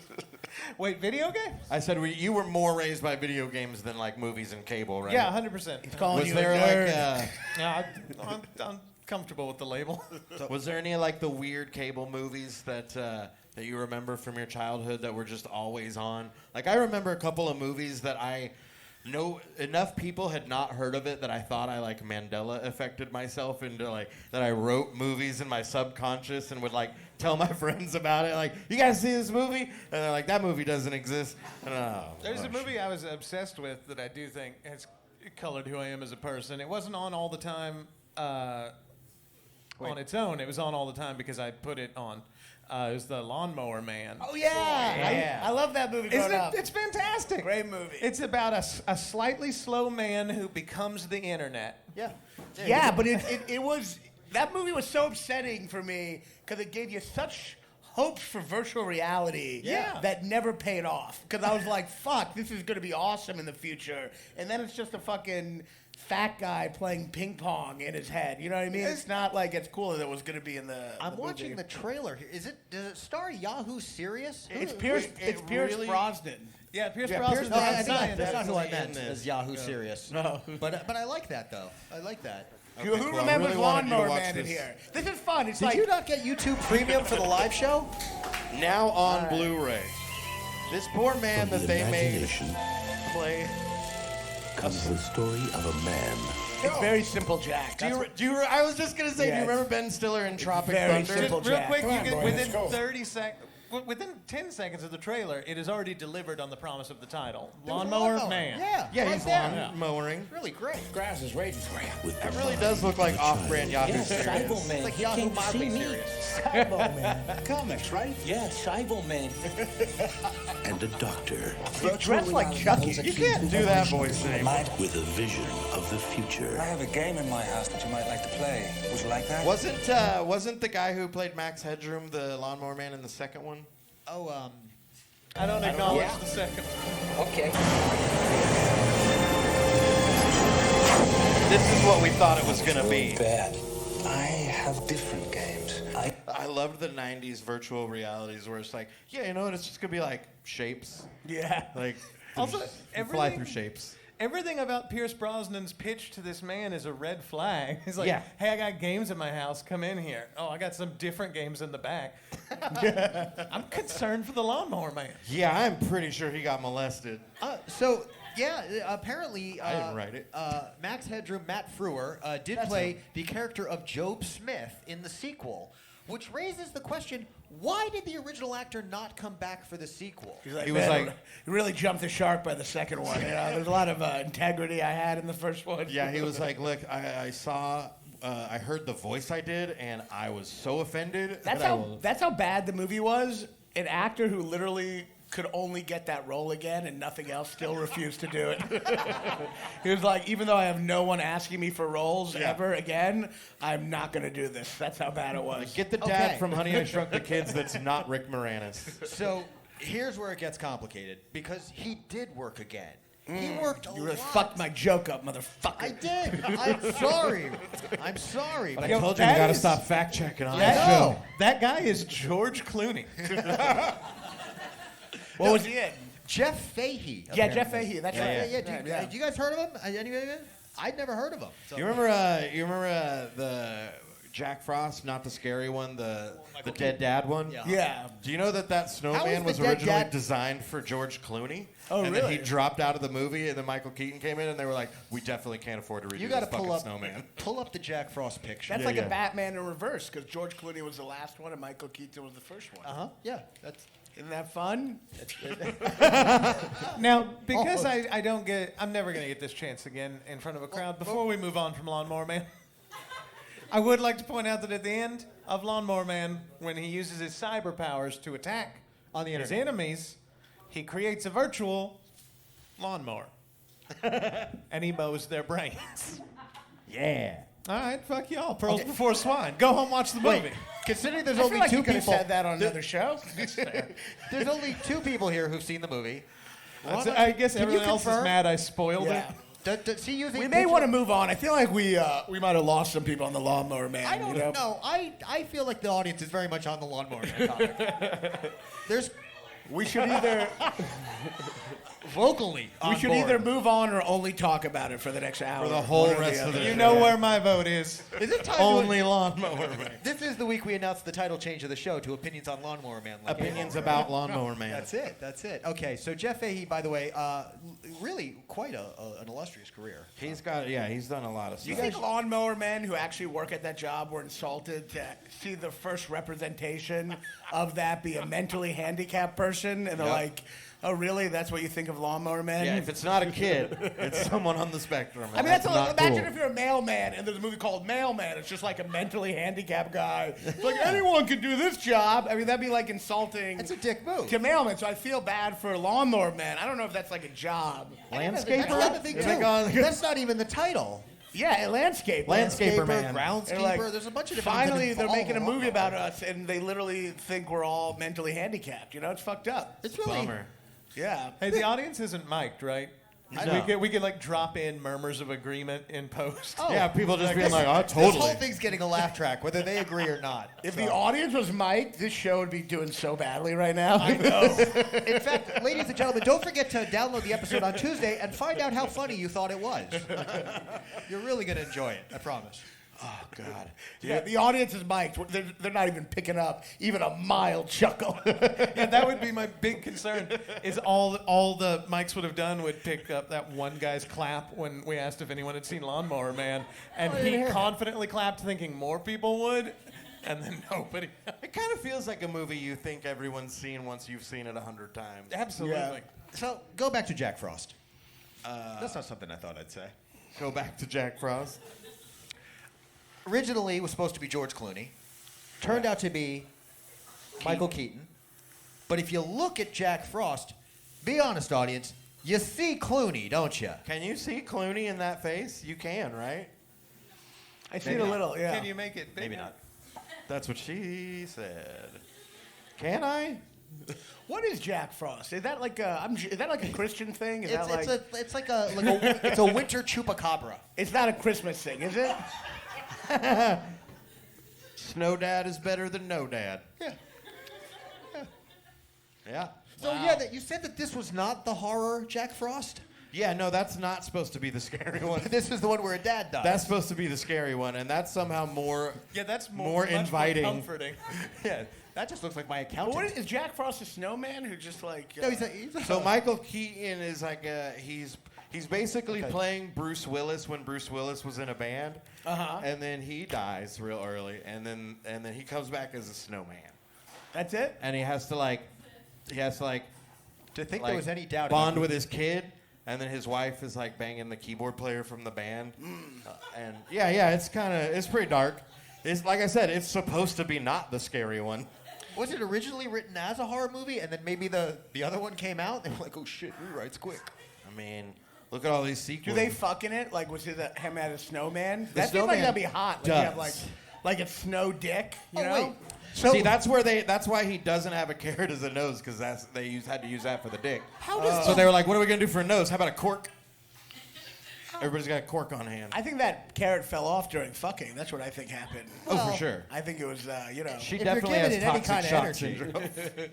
Speaker 5: Wait, video games?
Speaker 3: I said you were more raised by video games than like movies and cable, right?
Speaker 5: Yeah, 100%.
Speaker 2: Calling
Speaker 3: Was
Speaker 2: you
Speaker 3: there
Speaker 2: a nerd.
Speaker 3: like?
Speaker 5: Yeah, I'm comfortable with the label.
Speaker 3: Was there any like the weird cable movies that you remember from your childhood that were just always on? Like I remember a couple of movies that I know enough people had not heard of it that I thought I like Mandela affected myself into like that I wrote movies in my subconscious and would like tell my friends about it. Like, you guys see this movie? And they're like, that movie doesn't exist. And
Speaker 5: There's a movie I was obsessed with that I do think has colored who I am as a person. It wasn't on all the time on its own. It was on all the time because I put it on. It was The Lawnmower Man.
Speaker 2: Oh yeah, I love that movie.
Speaker 5: Isn't
Speaker 2: growing up.
Speaker 5: it? It's fantastic.
Speaker 2: Great movie.
Speaker 5: It's about a slightly slow man who becomes the internet.
Speaker 4: yeah.
Speaker 2: Yeah, but it was that movie was so upsetting for me because it gave you such hopes for virtual reality that never paid off. Because I was like, fuck, this is going to be awesome in the future. And then it's just a fucking fat guy playing ping pong in his head. You know what I mean? It's not like it's cool as it was going to be in the
Speaker 4: I'm
Speaker 2: movie.
Speaker 4: watching the trailer here. Does it star Yahoo Serious?
Speaker 2: It's Pierce
Speaker 3: really-
Speaker 2: Brosnan.
Speaker 5: Yeah, Pierce
Speaker 3: Yeah,
Speaker 5: Brosnan's
Speaker 3: Pierce
Speaker 4: No,
Speaker 5: the
Speaker 4: I think
Speaker 5: scientist.
Speaker 4: that's not who I
Speaker 3: Definitely
Speaker 4: meant
Speaker 3: in this.
Speaker 4: as Yahoo Serious.
Speaker 2: No.
Speaker 4: But I like that though. I like that.
Speaker 3: Okay,
Speaker 2: Who
Speaker 3: cool. I
Speaker 2: remembers
Speaker 3: really wanted you to
Speaker 2: Lawnmower
Speaker 3: watch
Speaker 2: Man in
Speaker 3: this.
Speaker 2: here? This is fun. It's
Speaker 4: Did
Speaker 2: like
Speaker 4: you not get YouTube Premium for the live show?
Speaker 3: Now on Blu-ray. This poor man
Speaker 6: From
Speaker 3: that
Speaker 6: the
Speaker 3: they made
Speaker 6: imagination
Speaker 3: play.
Speaker 6: comes the story of a man
Speaker 2: It's very simple, Jack.
Speaker 3: I was just gonna say, do you remember Ben Stiller in Tropic
Speaker 2: Very
Speaker 3: Thunder?
Speaker 2: simple.
Speaker 5: Real
Speaker 2: Jack.
Speaker 5: quick,
Speaker 2: Come on, boy,
Speaker 5: within
Speaker 2: let's go.
Speaker 5: 30 seconds. Within 10 seconds of the trailer, it is already delivered on the promise of the title.
Speaker 4: There was a
Speaker 5: Lawnmower
Speaker 4: lawnmower.
Speaker 5: Man.
Speaker 3: Yeah,
Speaker 4: right
Speaker 3: he's
Speaker 4: there.
Speaker 3: lawn mowing.
Speaker 4: Really great.
Speaker 2: Grass is raging.
Speaker 3: That really does look like off-brand Yahoo
Speaker 6: Yes,
Speaker 3: serious.
Speaker 6: Cybo Man.
Speaker 4: Like
Speaker 6: He
Speaker 4: Yahoo
Speaker 6: came to see
Speaker 4: Modeling
Speaker 6: me.
Speaker 4: Series.
Speaker 6: Cybo Man.
Speaker 2: Comics, right?
Speaker 6: Yeah, Cybo Man.
Speaker 7: And a doctor
Speaker 2: Dressed like Chucky.
Speaker 3: You can't do that voice name.
Speaker 7: with a vision of the future.
Speaker 8: I have a game in my house that you might like to play. Would you like that?
Speaker 3: Wasn't the guy who played Max Headroom the Lawnmower Man in the second one?
Speaker 4: Oh,
Speaker 5: I don't acknowledge the second.
Speaker 6: Okay.
Speaker 3: This is what we thought it was gonna be.
Speaker 8: Bad. I have different games.
Speaker 3: I loved the '90s virtual realities where it's like, yeah, you know what? It's just gonna be like shapes,
Speaker 2: Yeah.
Speaker 3: like
Speaker 5: Also,
Speaker 3: fly
Speaker 5: everything-
Speaker 3: through shapes.
Speaker 5: Everything about Pierce Brosnan's pitch to this man is a red flag. He's like,
Speaker 3: Yeah.
Speaker 5: hey, I got games in my house. Come in here. Oh, I got some different games in the back. I'm concerned for the Lawnmower Man.
Speaker 3: Yeah, I'm pretty sure he got molested.
Speaker 4: apparently,
Speaker 3: I didn't write it.
Speaker 4: Max Headroom, Matt Frewer, did play the character of Job Smith in the sequel, which raises the question: why did the original actor not come back for the sequel?
Speaker 2: He was
Speaker 3: was
Speaker 2: like,
Speaker 3: like-
Speaker 2: he really jumped the shark by the second one. You know, there's a lot of integrity I had in the first one.
Speaker 3: Yeah, he was like, look, I saw, I heard the voice I did, and I was so offended.
Speaker 2: That's how bad the movie was. An actor who literally could only get that role again and nothing else still refused to do it. He was like, even though I have no one asking me for roles ever again, I'm not going to do this. That's how bad it was.
Speaker 3: Get the dad
Speaker 4: Okay.
Speaker 3: from Honey, I Shrunk the Kids that's not Rick Moranis.
Speaker 4: So here's where it gets complicated, because he did work again. He worked a
Speaker 2: You really
Speaker 4: lot.
Speaker 2: fucked my joke up, motherfucker.
Speaker 4: I did. I'm sorry. I'm sorry.
Speaker 3: I
Speaker 5: Yo,
Speaker 3: told you we
Speaker 5: that
Speaker 3: got to
Speaker 5: is-
Speaker 3: stop fact checking on
Speaker 4: I
Speaker 3: this
Speaker 4: know.
Speaker 3: show.
Speaker 5: That guy is George Clooney.
Speaker 2: What was he in?
Speaker 4: Jeff Fahey.
Speaker 2: Yeah, Jeff
Speaker 4: apparently.
Speaker 2: Fahey. That's
Speaker 4: Yeah,
Speaker 2: right.
Speaker 4: yeah.
Speaker 2: Yeah.
Speaker 4: You guys heard of him? Anybody? I'd never heard of him. So.
Speaker 3: You remember the Jack Frost, not the scary one, the dead dad one?
Speaker 4: Yeah.
Speaker 2: Yeah.
Speaker 3: Do you know that snowman
Speaker 4: the
Speaker 3: was
Speaker 4: dead
Speaker 3: originally
Speaker 4: dad-
Speaker 3: designed for George Clooney?
Speaker 2: Oh,
Speaker 3: and
Speaker 2: really?
Speaker 3: then he dropped out of the movie, and then Michael Keaton came in, and they were like, "We definitely can't afford to redo
Speaker 4: You got to
Speaker 3: this
Speaker 4: pull
Speaker 3: fucking
Speaker 4: up,
Speaker 3: snowman."
Speaker 4: pull up the Jack Frost picture.
Speaker 2: That's
Speaker 3: Yeah,
Speaker 2: like
Speaker 3: yeah.
Speaker 2: a Batman in reverse, because George Clooney was the last one and Michael Keaton was the first one.
Speaker 4: Yeah, that's.
Speaker 2: Isn't that fun?
Speaker 5: Now, because I'm never going to get this chance again in front of a crowd. Before we move on from Lawnmower Man, I would like to point out that at the end of Lawnmower Man, when he uses his cyber powers to attack
Speaker 4: On the
Speaker 5: his
Speaker 4: internet.
Speaker 5: enemies, he creates a virtual lawnmower. And he mows their brains.
Speaker 3: Yeah.
Speaker 5: All right, fuck y'all. Pearls before swine. Go home, watch the movie.
Speaker 4: Wait, considering there's
Speaker 2: I feel
Speaker 4: only
Speaker 2: like
Speaker 4: two
Speaker 2: you could have
Speaker 4: people.
Speaker 2: said that on another show.
Speaker 4: There's only two people here who've seen the movie.
Speaker 5: I guess
Speaker 4: Can you
Speaker 5: everyone else is
Speaker 4: confirm?
Speaker 5: mad I spoiled
Speaker 2: Yeah.
Speaker 5: it.
Speaker 4: Does he using?
Speaker 2: We may want to move on. I feel like we might have lost some people on the Lawnmower Man.
Speaker 4: I don't
Speaker 2: you know?
Speaker 4: know. I feel like the audience is very much on the Lawnmower Man topic. There's
Speaker 2: We should either
Speaker 4: vocally.
Speaker 2: we should either move on or only talk about it for the next hour.
Speaker 3: For the whole
Speaker 2: One or
Speaker 3: rest of
Speaker 2: other.
Speaker 3: the
Speaker 5: You
Speaker 3: show.
Speaker 5: know where my vote is.
Speaker 4: Is it time
Speaker 3: Only Lawnmower Man.
Speaker 4: This is the week we announced the title change of the show to Opinions on Lawnmower Man. Like
Speaker 3: Opinions about Lawnmower Man.
Speaker 4: That's it. That's it. Okay, so Jeff Fahey, by the way, really quite an illustrious career.
Speaker 3: He's done a lot of
Speaker 2: Do you
Speaker 3: stuff.
Speaker 2: think lawnmower men who actually work at that job were insulted to see the first representation of that be a mentally handicapped person? And they're
Speaker 3: Yep.
Speaker 2: like, oh, really? That's what you think of lawnmower men?
Speaker 3: Yeah, if it's not a kid, it's someone on the spectrum.
Speaker 2: I mean, that's
Speaker 3: not
Speaker 2: imagine
Speaker 3: cool.
Speaker 2: if you're a mailman and there's a movie called Mailman. It's just like a mentally handicapped guy. It's like, anyone can do this job. I mean, that'd be like insulting
Speaker 4: That's a dick move.
Speaker 2: to mailmen. So I feel bad for lawnmower men. I don't know if that's like a job.
Speaker 4: That's
Speaker 3: Landscaper?
Speaker 4: another thing,
Speaker 3: Is it
Speaker 4: too.
Speaker 3: gone?
Speaker 4: That's not even the title.
Speaker 2: Yeah, landscape.
Speaker 3: Landscaper man.
Speaker 4: groundskeeper.
Speaker 2: They're like,
Speaker 4: There's a bunch of different.
Speaker 2: finally,
Speaker 4: things
Speaker 2: they're
Speaker 4: involved
Speaker 2: making a
Speaker 4: in
Speaker 2: movie
Speaker 4: lawnmower.
Speaker 2: about us, and they literally think we're all mentally handicapped. You know, it's fucked up.
Speaker 4: It's really.
Speaker 3: Bummer.
Speaker 2: Yeah.
Speaker 5: Hey, the audience isn't mic'd, right?
Speaker 3: No.
Speaker 5: We could like drop in murmurs of agreement in post.
Speaker 4: Oh.
Speaker 3: Yeah, people just being like, oh,
Speaker 4: This whole
Speaker 3: totally.
Speaker 4: thing's getting a laugh track, whether they agree or not.
Speaker 2: If
Speaker 4: So.
Speaker 2: the audience was Mike, this show would be doing so badly right now. I know.
Speaker 4: In fact, ladies and gentlemen, don't forget to download the episode on Tuesday and find out how funny you thought it was. You're really going to enjoy it, I promise.
Speaker 3: Oh, God.
Speaker 2: Yeah, the audience is mic'd. They're not even picking up even a mild chuckle.
Speaker 5: Yeah, that would be my big concern. Is all the mics would have done would pick up that one guy's clap when we asked if anyone had seen Lawnmower Man, and he confidently clapped, thinking more people would, and then nobody.
Speaker 3: It kind of feels like a movie you think everyone's seen once you've seen it 100 times.
Speaker 5: Absolutely.
Speaker 2: Yeah.
Speaker 4: So go back to Jack Frost. That's not something I thought I'd say.
Speaker 3: Go back to Jack Frost.
Speaker 4: Originally, it was supposed to be George Clooney. Turned out to be Michael Keaton. But if you look at Jack Frost, be honest, audience, you see Clooney, don't you?
Speaker 3: Can you see Clooney in that face? You can, right?
Speaker 2: I see it a little, yeah.
Speaker 5: Can you make it bigger?
Speaker 4: Maybe not.
Speaker 3: That's what she said. Can I?
Speaker 2: What is Jack Frost? Is that like a Christian thing? Is that like
Speaker 4: It's a winter chupacabra.
Speaker 2: It's not a Christmas thing, is it?
Speaker 3: Snow Dad is better than No Dad. Yeah.
Speaker 4: So yeah, you said that this was not the horror Jack Frost.
Speaker 3: Yeah, no, that's not supposed to be the scary one.
Speaker 4: This is the one where a dad dies.
Speaker 3: That's supposed to be the scary one, and that's somehow more.
Speaker 5: Yeah, that's
Speaker 3: more
Speaker 5: much
Speaker 3: inviting.
Speaker 5: More comforting.
Speaker 4: Yeah, that just looks like my
Speaker 2: But
Speaker 4: accountant.
Speaker 2: what is Jack Frost a snowman who just like?
Speaker 4: No, he's a
Speaker 3: So Michael Keaton is like he's basically playing Bruce Willis when Bruce Willis was in a band, and then he dies real early, and then he comes back as a snowman,
Speaker 2: That's it.
Speaker 3: and he has to like
Speaker 4: to think there was any doubt.
Speaker 3: bond with his kid, and then his wife is like banging the keyboard player from the band, and it's pretty dark. It's like I said, it's supposed to be not the scary one.
Speaker 4: Was it originally written as a horror movie, and then maybe the other one came out? They were like, oh shit, rewrites quick.
Speaker 3: I mean, look at all these sequels.
Speaker 2: Do they fuck in it? Like, was it him as a snowman?
Speaker 3: The
Speaker 2: That seems like
Speaker 3: snowman
Speaker 2: that'd be hot. Like, you have
Speaker 3: does.
Speaker 2: like a snow dick. You know?
Speaker 4: wait.
Speaker 3: See, that's why he doesn't have a carrot as a nose, because they had to use that for the dick.
Speaker 4: How does
Speaker 3: So they were like, what are we gonna do for a nose? How about a cork? Everybody's got a cork on hand.
Speaker 2: I think that carrot fell off during fucking. That's what I think happened.
Speaker 3: Oh, for sure.
Speaker 2: I think it was,
Speaker 3: She
Speaker 4: If
Speaker 3: definitely
Speaker 4: you're
Speaker 3: has
Speaker 4: giving it any
Speaker 3: toxic
Speaker 4: kind of
Speaker 3: shock
Speaker 4: energy.
Speaker 3: syndrome.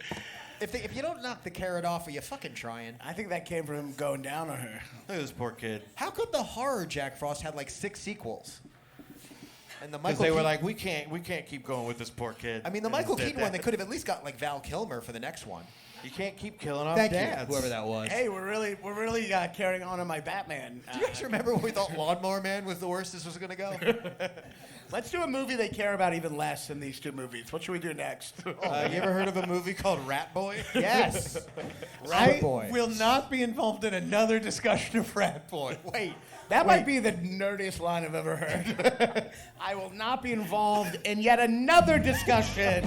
Speaker 4: if you don't knock the carrot off, are you fucking trying?
Speaker 2: I think that came from him going down on her.
Speaker 3: Look at this poor kid.
Speaker 4: How come the horror Jack Frost had like 6 sequels? And the
Speaker 3: Because
Speaker 4: Michael
Speaker 3: they were
Speaker 4: Keaton-
Speaker 3: like, we can't keep going with this poor kid.
Speaker 4: I mean, the
Speaker 3: And
Speaker 4: Michael
Speaker 3: instead
Speaker 4: Keaton one, they could have at least got like Val Kilmer for the next one.
Speaker 3: You can't keep killing off
Speaker 4: Thank
Speaker 3: dads.
Speaker 4: you, whoever that was.
Speaker 2: Hey, we're really carrying on my Batman.
Speaker 4: Do you guys remember when we thought Lawnmower Man was the worst this was going to go?
Speaker 2: Let's do a movie they care about even less than these two movies. What should we do next?
Speaker 3: You ever heard of a movie called Rat Boy?
Speaker 4: Yes.
Speaker 5: I
Speaker 4: Rat Boy.
Speaker 5: will not be involved in another discussion of Rat Boy.
Speaker 2: Wait, that might be the nerdiest line I've ever heard. I will not be involved in yet another discussion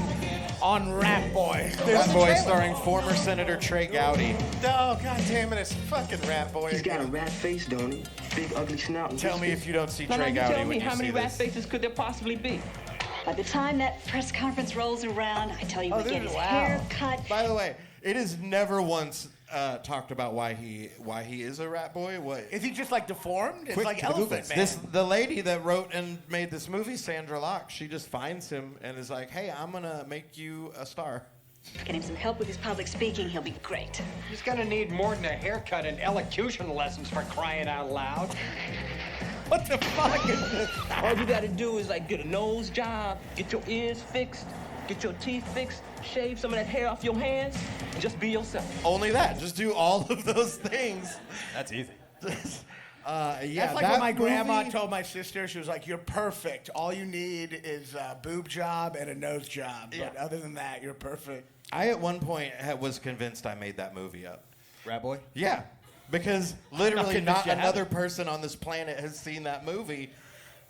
Speaker 2: on Rat Boy.
Speaker 3: Rat Boy starring former Senator Trey Gowdy.
Speaker 5: Oh, god damn it, it's fucking Rat Boy.
Speaker 8: He's got a rat face, don't he? Big ugly snout. and
Speaker 3: Tell me
Speaker 8: whiskers.
Speaker 3: if you don't see
Speaker 6: Now,
Speaker 3: Trey
Speaker 6: you
Speaker 3: Gowdy
Speaker 6: tell
Speaker 3: when
Speaker 6: me
Speaker 3: you
Speaker 6: how
Speaker 3: see
Speaker 6: many rat
Speaker 3: this.
Speaker 6: faces could there possibly be?
Speaker 9: By the time that press conference rolls around, I tell you, we
Speaker 2: this
Speaker 9: get
Speaker 2: is-
Speaker 9: his
Speaker 2: wow.
Speaker 9: hair cut.
Speaker 3: By the way, it is never once talked about why he is a rat boy. What?
Speaker 2: Is he just like deformed? It's
Speaker 4: Quick
Speaker 2: like
Speaker 4: to the
Speaker 2: Elephant
Speaker 4: Googles.
Speaker 2: Man.
Speaker 3: The lady that wrote and made this movie, Sandra Locke, she just finds him and is like, "Hey, I'm gonna make you a star."
Speaker 9: Get him some help with his public speaking. He'll be great.
Speaker 6: He's gonna need more than a haircut and elocution lessons for crying out loud.
Speaker 2: What the fuck is this?
Speaker 6: All you gotta do is like get a nose job, get your ears fixed, get your teeth fixed, shave some of that hair off your hands, and just be yourself.
Speaker 3: Only that. Just do all of those things.
Speaker 4: That's easy.
Speaker 3: Yeah,
Speaker 2: That's like
Speaker 3: that
Speaker 2: what my grandma
Speaker 3: movie-
Speaker 2: told my sister. She was like, "You're perfect. All you need is a boob job and a nose job. But other than that, you're perfect."
Speaker 3: I at one point was convinced I made that movie up.
Speaker 4: Rat Boy?
Speaker 3: Yeah, because literally
Speaker 4: convinced
Speaker 3: not
Speaker 4: you
Speaker 3: another
Speaker 4: haven't.
Speaker 3: person on this planet has seen that movie,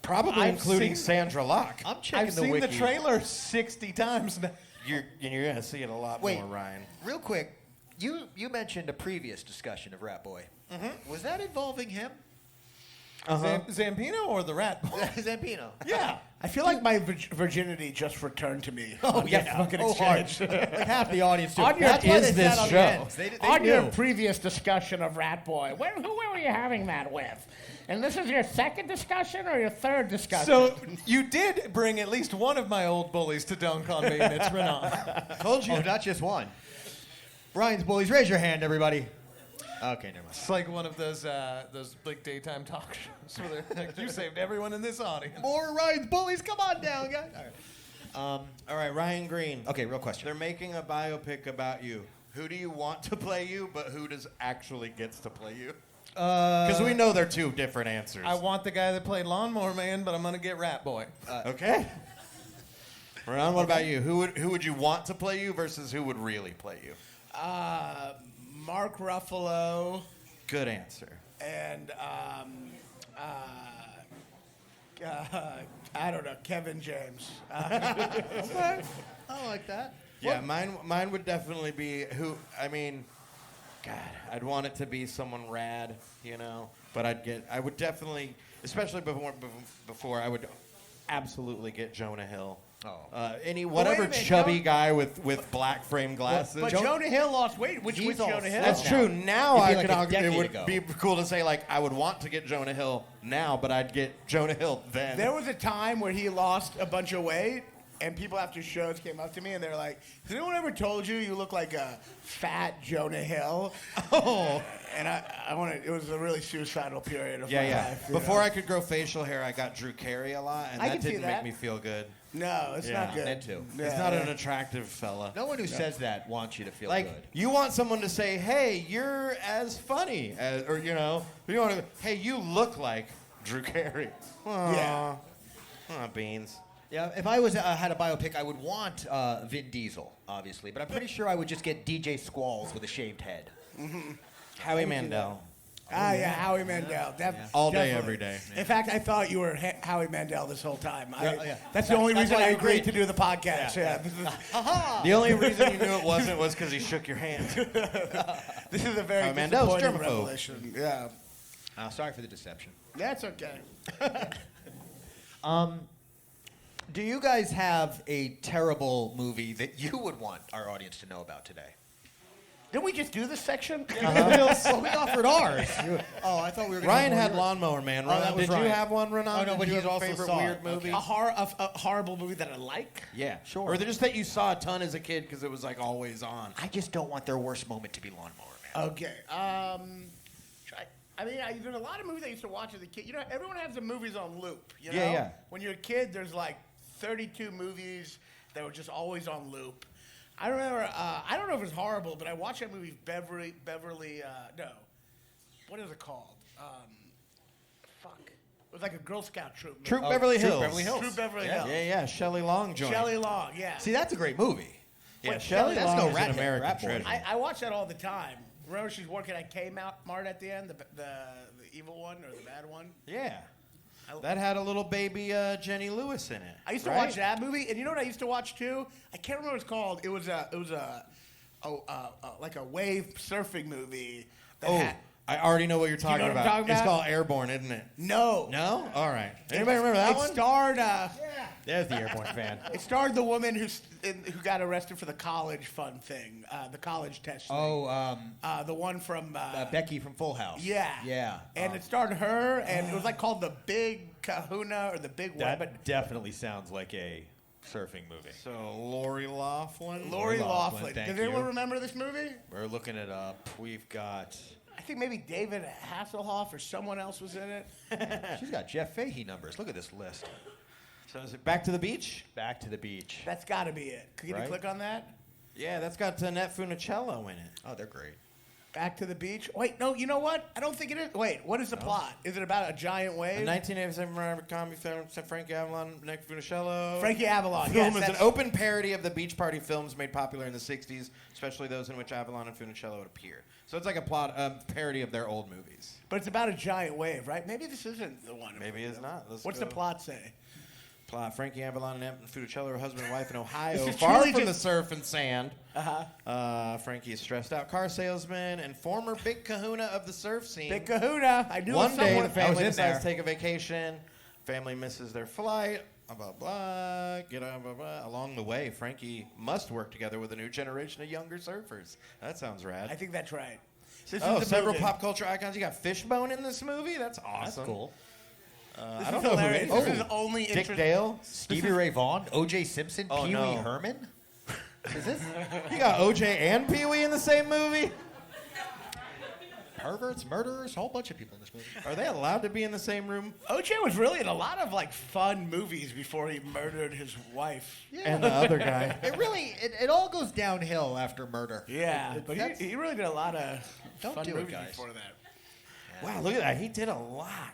Speaker 3: probably
Speaker 5: I've
Speaker 3: including
Speaker 5: seen-
Speaker 3: Sandra Locke.
Speaker 4: I'm checking
Speaker 5: I've
Speaker 4: the
Speaker 5: seen
Speaker 4: wiki.
Speaker 5: the trailer 60 times now.
Speaker 3: You're gonna see it a lot
Speaker 4: Wait,
Speaker 3: more, Ryan.
Speaker 4: real quick, you mentioned a previous discussion of Rat Boy. Was that involving him?
Speaker 5: Zampino or the Rat Boy?
Speaker 4: Zampino.
Speaker 5: Yeah.
Speaker 2: I feel like my virginity just returned to me.
Speaker 4: Oh,
Speaker 2: on
Speaker 4: yeah.
Speaker 2: that fucking
Speaker 4: Oh,
Speaker 2: exchange.
Speaker 4: Like half the audience do.
Speaker 2: On your-
Speaker 4: That's why
Speaker 2: is
Speaker 4: they
Speaker 3: this
Speaker 4: sat on
Speaker 3: show.
Speaker 4: the ends. They
Speaker 2: On
Speaker 4: knew.
Speaker 2: your previous discussion of Rat Boy, who were you having that with? And this is your second discussion or your third discussion?
Speaker 5: So you did bring at least one of my old bullies to dunk on me, and it's Raanan.
Speaker 4: Told you. Oh, not just one. Ryan's bullies, raise your hand, everybody. Okay, never mind.
Speaker 5: It's like one of those like daytime talk shows where they're like, you saved everyone in this audience.
Speaker 4: More Ryan's bullies. Come on down, guys. All right.
Speaker 3: All right, Ryan Green.
Speaker 4: Okay, real question.
Speaker 3: They're making a biopic about you. Who do you want to play you, but who does actually gets to play you? Because we know they're two different answers.
Speaker 5: I want the guy that played Lawnmower Man, but I'm gonna get Rat Boy.
Speaker 3: Okay. Raanan, what about you? Who would you want to play you versus who would really play you?
Speaker 2: Mark Ruffalo
Speaker 3: Good answer.
Speaker 2: and I don't know, Kevin James.
Speaker 4: Okay. I like that.
Speaker 3: Yeah, mine would definitely be God, I'd want it to be someone rad, you know. But I would definitely, especially before I would absolutely get Jonah Hill. Whatever
Speaker 2: minute,
Speaker 3: chubby guy with black frame glasses.
Speaker 2: But Jonah Hill lost weight. Which
Speaker 4: He's all
Speaker 2: Jonah Hill?
Speaker 3: That's
Speaker 4: now.
Speaker 3: true. Now
Speaker 4: It'd be
Speaker 3: I
Speaker 4: like
Speaker 3: could
Speaker 4: a
Speaker 3: argue it
Speaker 4: decade
Speaker 3: would
Speaker 4: ago.
Speaker 3: be cool to say like I would want to get Jonah Hill now, but I'd get Jonah Hill then.
Speaker 2: There was a time where he lost a bunch of weight, and people after shows came up to me and they're like, "Has anyone ever told you look like a fat Jonah Hill?"
Speaker 3: Oh.
Speaker 2: And it was a really suicidal period of my
Speaker 3: Yeah.
Speaker 2: life.
Speaker 3: Before I could grow facial hair, I got Drew Carey a lot, and
Speaker 2: I
Speaker 3: that
Speaker 2: can see
Speaker 3: didn't
Speaker 2: that.
Speaker 3: make me feel good.
Speaker 2: No, it's not good.
Speaker 4: that too.
Speaker 2: Yeah,
Speaker 3: He's not
Speaker 2: yeah.
Speaker 3: an attractive fella.
Speaker 4: No one who says that wants you to feel
Speaker 3: Like,
Speaker 4: good.
Speaker 3: you want someone to say, hey, you're as funny, as, or, you know, you want to, hey, you look like Drew Carey.
Speaker 2: Yeah.
Speaker 3: Aw, beans.
Speaker 4: Yeah, if I was had a biopic, I would want Vin Diesel, obviously, but I'm pretty sure I would just get DJ Squalls with a shaved head.
Speaker 3: Howie Mandel.
Speaker 2: Yeah, Howie Mandel.
Speaker 3: All day,
Speaker 2: Definitely.
Speaker 3: every day.
Speaker 2: In fact, I thought you were Howie Mandel this whole time.
Speaker 4: Yeah.
Speaker 2: That's the only
Speaker 4: That's
Speaker 2: reason
Speaker 4: why
Speaker 2: I
Speaker 4: you
Speaker 2: agreed
Speaker 4: agreed.
Speaker 2: to do the podcast. Yeah.
Speaker 3: The only reason you knew it wasn't was because he shook your hand.
Speaker 2: This is a very
Speaker 3: Howie Mandel's
Speaker 2: disappointing
Speaker 3: germaphobe.
Speaker 2: revelation. Yeah.
Speaker 4: Sorry for the deception.
Speaker 2: That's okay.
Speaker 4: Do you guys have a terrible movie that you would want our audience to know about today?
Speaker 2: Didn't we just do this section?
Speaker 4: Well, we offered ours. Oh, I thought we were going
Speaker 3: Ryan had Lawnmower Man.
Speaker 4: that
Speaker 3: Raanan,
Speaker 4: was
Speaker 3: did you
Speaker 4: Ryan.
Speaker 3: have one, Raanan?
Speaker 4: Oh, no, but
Speaker 3: Did you
Speaker 4: he's
Speaker 3: have a
Speaker 4: also
Speaker 3: favorite
Speaker 4: saw
Speaker 3: weird
Speaker 4: it.
Speaker 3: movie?
Speaker 2: A horrible movie that I like?
Speaker 3: Yeah,
Speaker 4: Sure.
Speaker 3: Or just that you saw a ton as a kid because it was like always on.
Speaker 4: I just don't want their worst moment to be Lawnmower Man.
Speaker 2: Okay. There's a lot of movies I used to watch as a kid. You know, everyone has the movies on loop. You know?
Speaker 3: Yeah.
Speaker 2: When you're a kid, there's like 32 movies that were just always on loop. I remember, I don't know if it's horrible, but I watched that movie, what is it called? It was like a Girl Scout troop movie.
Speaker 3: Troop Beverly Hills.
Speaker 2: Troop Beverly Hills.
Speaker 3: Yeah. Shelley Long joined.
Speaker 2: Shelley Long, yeah.
Speaker 4: See, that's a great movie.
Speaker 3: Yeah,
Speaker 2: Wait,
Speaker 3: Shelley
Speaker 4: that's
Speaker 3: Long
Speaker 4: no
Speaker 3: is
Speaker 4: rat
Speaker 3: an
Speaker 4: hit,
Speaker 3: American
Speaker 4: rat boy.
Speaker 3: treasure.
Speaker 2: I watch that all the time. Remember she's working at Kmart at the end, the evil one or the bad one?
Speaker 3: Yeah. That had a little baby Jenny Lewis in it.
Speaker 2: I used to
Speaker 3: right?
Speaker 2: watch that movie, and you know what I used to watch too? I can't remember what it's called. It was like a wave surfing movie. That had,
Speaker 3: I already know what you're talking
Speaker 2: know what I'm
Speaker 3: about.
Speaker 2: talking
Speaker 3: It's
Speaker 2: about?
Speaker 3: called Airborne, isn't it?
Speaker 2: no.
Speaker 3: No? All right. Anybody remember that
Speaker 2: It
Speaker 3: one?
Speaker 2: starred.
Speaker 4: There's the Airborne fan.
Speaker 2: It starred the woman who got arrested for the college fund thing, the college test. Thing. The one from
Speaker 4: Becky from Full House.
Speaker 2: Yeah.
Speaker 4: Yeah.
Speaker 2: And it starred her, and it was like called the Big Kahuna or the Big One.
Speaker 10: That
Speaker 2: But
Speaker 10: definitely sounds like a surfing movie.
Speaker 3: So Lori Loughlin.
Speaker 2: Lori
Speaker 10: Laughlin,
Speaker 2: Loughlin.
Speaker 10: thank
Speaker 2: Does anyone
Speaker 10: you.
Speaker 2: remember this movie?
Speaker 3: We're looking it up. We've got.
Speaker 2: I think maybe David Hasselhoff or someone else was in it.
Speaker 4: She's got Jeff Fahey numbers. Look at this list.
Speaker 3: So is it Back to the Beach?
Speaker 10: Back to the Beach.
Speaker 2: That's got to be it. Can you
Speaker 10: Right.
Speaker 2: click on that?
Speaker 3: Yeah, that's got Annette Funicello in it.
Speaker 4: Oh, they're great.
Speaker 2: Back to the Beach. Wait, no, you know what? I don't think it is. Wait, what is the plot? Is it about a giant
Speaker 3: A
Speaker 2: wave?
Speaker 3: 1987 comedy film, Frankie Avalon, Annette Funicello.
Speaker 2: Frankie Avalon.
Speaker 3: Film
Speaker 2: Yes,
Speaker 3: is an
Speaker 2: that's-
Speaker 3: open parody of the beach party films made popular in the 60s, especially those in which Avalon and Funicello would appear. So it's like a parody of their old movies.
Speaker 2: But it's about a giant wave, right? Maybe this isn't the one.
Speaker 3: Maybe it's not. Let's
Speaker 2: What's
Speaker 3: go.
Speaker 2: the plot say?
Speaker 3: Plot: Frankie Avalon and Funicello are husband and wife in Ohio,
Speaker 2: This is
Speaker 3: far
Speaker 2: truly
Speaker 3: from the
Speaker 2: just-
Speaker 3: surf and sand. Frankie is stressed out car salesman and former big kahuna of the surf scene.
Speaker 2: Big Kahuna. I knew
Speaker 3: One
Speaker 2: it
Speaker 3: day,
Speaker 2: somewhere.
Speaker 3: the family
Speaker 4: in
Speaker 3: decides to
Speaker 4: there.
Speaker 3: take a vacation. Family misses their flight. Blah, blah, blah. Get on, blah, blah. Along the way, Frankie must work together with a new generation of younger surfers. That sounds rad.
Speaker 2: I think that's right. This
Speaker 3: Oh,
Speaker 2: is the
Speaker 3: several
Speaker 2: movie.
Speaker 3: pop culture icons. You got Fishbone in this movie? That's awesome.
Speaker 10: That's cool.
Speaker 2: This
Speaker 3: I don't
Speaker 2: is
Speaker 3: know who
Speaker 2: hilarious.
Speaker 3: it
Speaker 2: This
Speaker 3: is.
Speaker 2: is only
Speaker 3: Dick
Speaker 2: interest-
Speaker 3: Dale?
Speaker 4: Stevie Ray Vaughan, O.J. Simpson,
Speaker 3: Oh,
Speaker 4: Pee Wee
Speaker 3: no.
Speaker 4: Herman. Is this?
Speaker 3: You got OJ and Pee Wee in the same movie?
Speaker 4: perverts, murderers, a whole bunch of people in this movie.
Speaker 3: Are they allowed to be in the same room?
Speaker 2: OJ was really in a lot of like fun movies before he murdered his wife.
Speaker 3: And the other guy.
Speaker 4: It all goes downhill after murder.
Speaker 2: Yeah, but he really did a lot of
Speaker 4: Don't
Speaker 2: fun
Speaker 4: do it,
Speaker 2: movies
Speaker 4: guys.
Speaker 2: before that.
Speaker 3: Wow, look at that. He did a lot.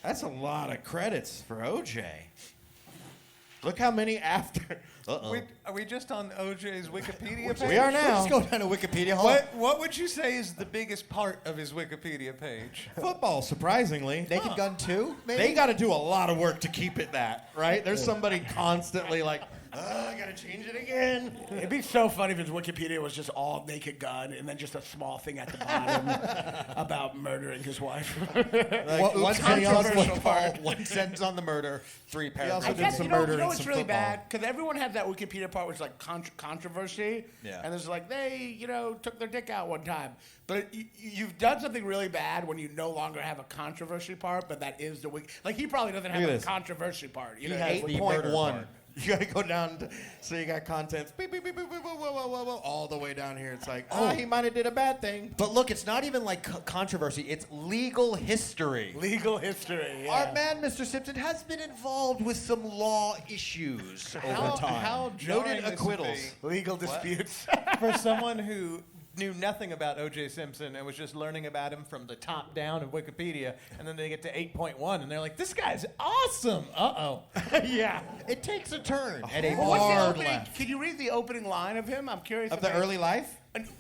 Speaker 3: That's a lot of credits for OJ. Look how many after. Uh-oh.
Speaker 5: Are we just on OJ's Wikipedia page?
Speaker 3: We are now.
Speaker 4: Let's go down to Wikipedia.
Speaker 5: What would you say is the biggest part of his Wikipedia page?
Speaker 3: Football, surprisingly.
Speaker 4: Naked Gun 2, maybe?
Speaker 3: They got to do a lot of work to keep it that, right? There's somebody constantly like, I got to change it again.
Speaker 2: It'd be so funny if his Wikipedia was just all Naked Gun and then just a small thing at the bottom about murdering his wife.
Speaker 4: One
Speaker 2: controversial part.
Speaker 4: One sentence on the murder, 3 paragraphs.
Speaker 3: also
Speaker 2: I guess
Speaker 3: some
Speaker 2: you know
Speaker 3: murder and
Speaker 2: what's
Speaker 3: some
Speaker 2: really
Speaker 3: football.
Speaker 2: bad because everyone had that Wikipedia part which is like controversy.
Speaker 4: Yeah.
Speaker 2: And there's like they took their dick out one time, but you've done something really bad when you no longer have a controversy part, but that is the like he probably doesn't have
Speaker 3: Look at
Speaker 2: a
Speaker 3: this.
Speaker 2: controversy part. You
Speaker 3: He
Speaker 2: know,
Speaker 3: has
Speaker 2: like,
Speaker 3: the
Speaker 4: murder
Speaker 3: 0.1.
Speaker 4: part.
Speaker 3: You got to go down to, so you got contents, beep, beep, beep, beep, beep, whoa, whoa, whoa, whoa, all the way down here. It's like, he might have did a bad thing.
Speaker 4: But look, it's not even like controversy. It's legal history.
Speaker 2: legal history. Yeah.
Speaker 4: Our man, Mr. Simpson, has been involved with some law issues over time.
Speaker 5: How jarring
Speaker 3: Noted
Speaker 5: this would
Speaker 3: acquittals.
Speaker 5: be
Speaker 2: legal disputes.
Speaker 5: for someone who knew nothing about O.J. Simpson and was just learning about him from the top down of Wikipedia, and then they get to 8.1 and they're like, "This guy's awesome."
Speaker 2: yeah.
Speaker 4: It takes a turn at
Speaker 3: Hard
Speaker 2: What's the
Speaker 3: Hard
Speaker 2: opening?
Speaker 3: left.
Speaker 2: Can you read the opening line of him? I'm curious.
Speaker 3: Of
Speaker 2: if
Speaker 3: the
Speaker 2: I-
Speaker 3: early life?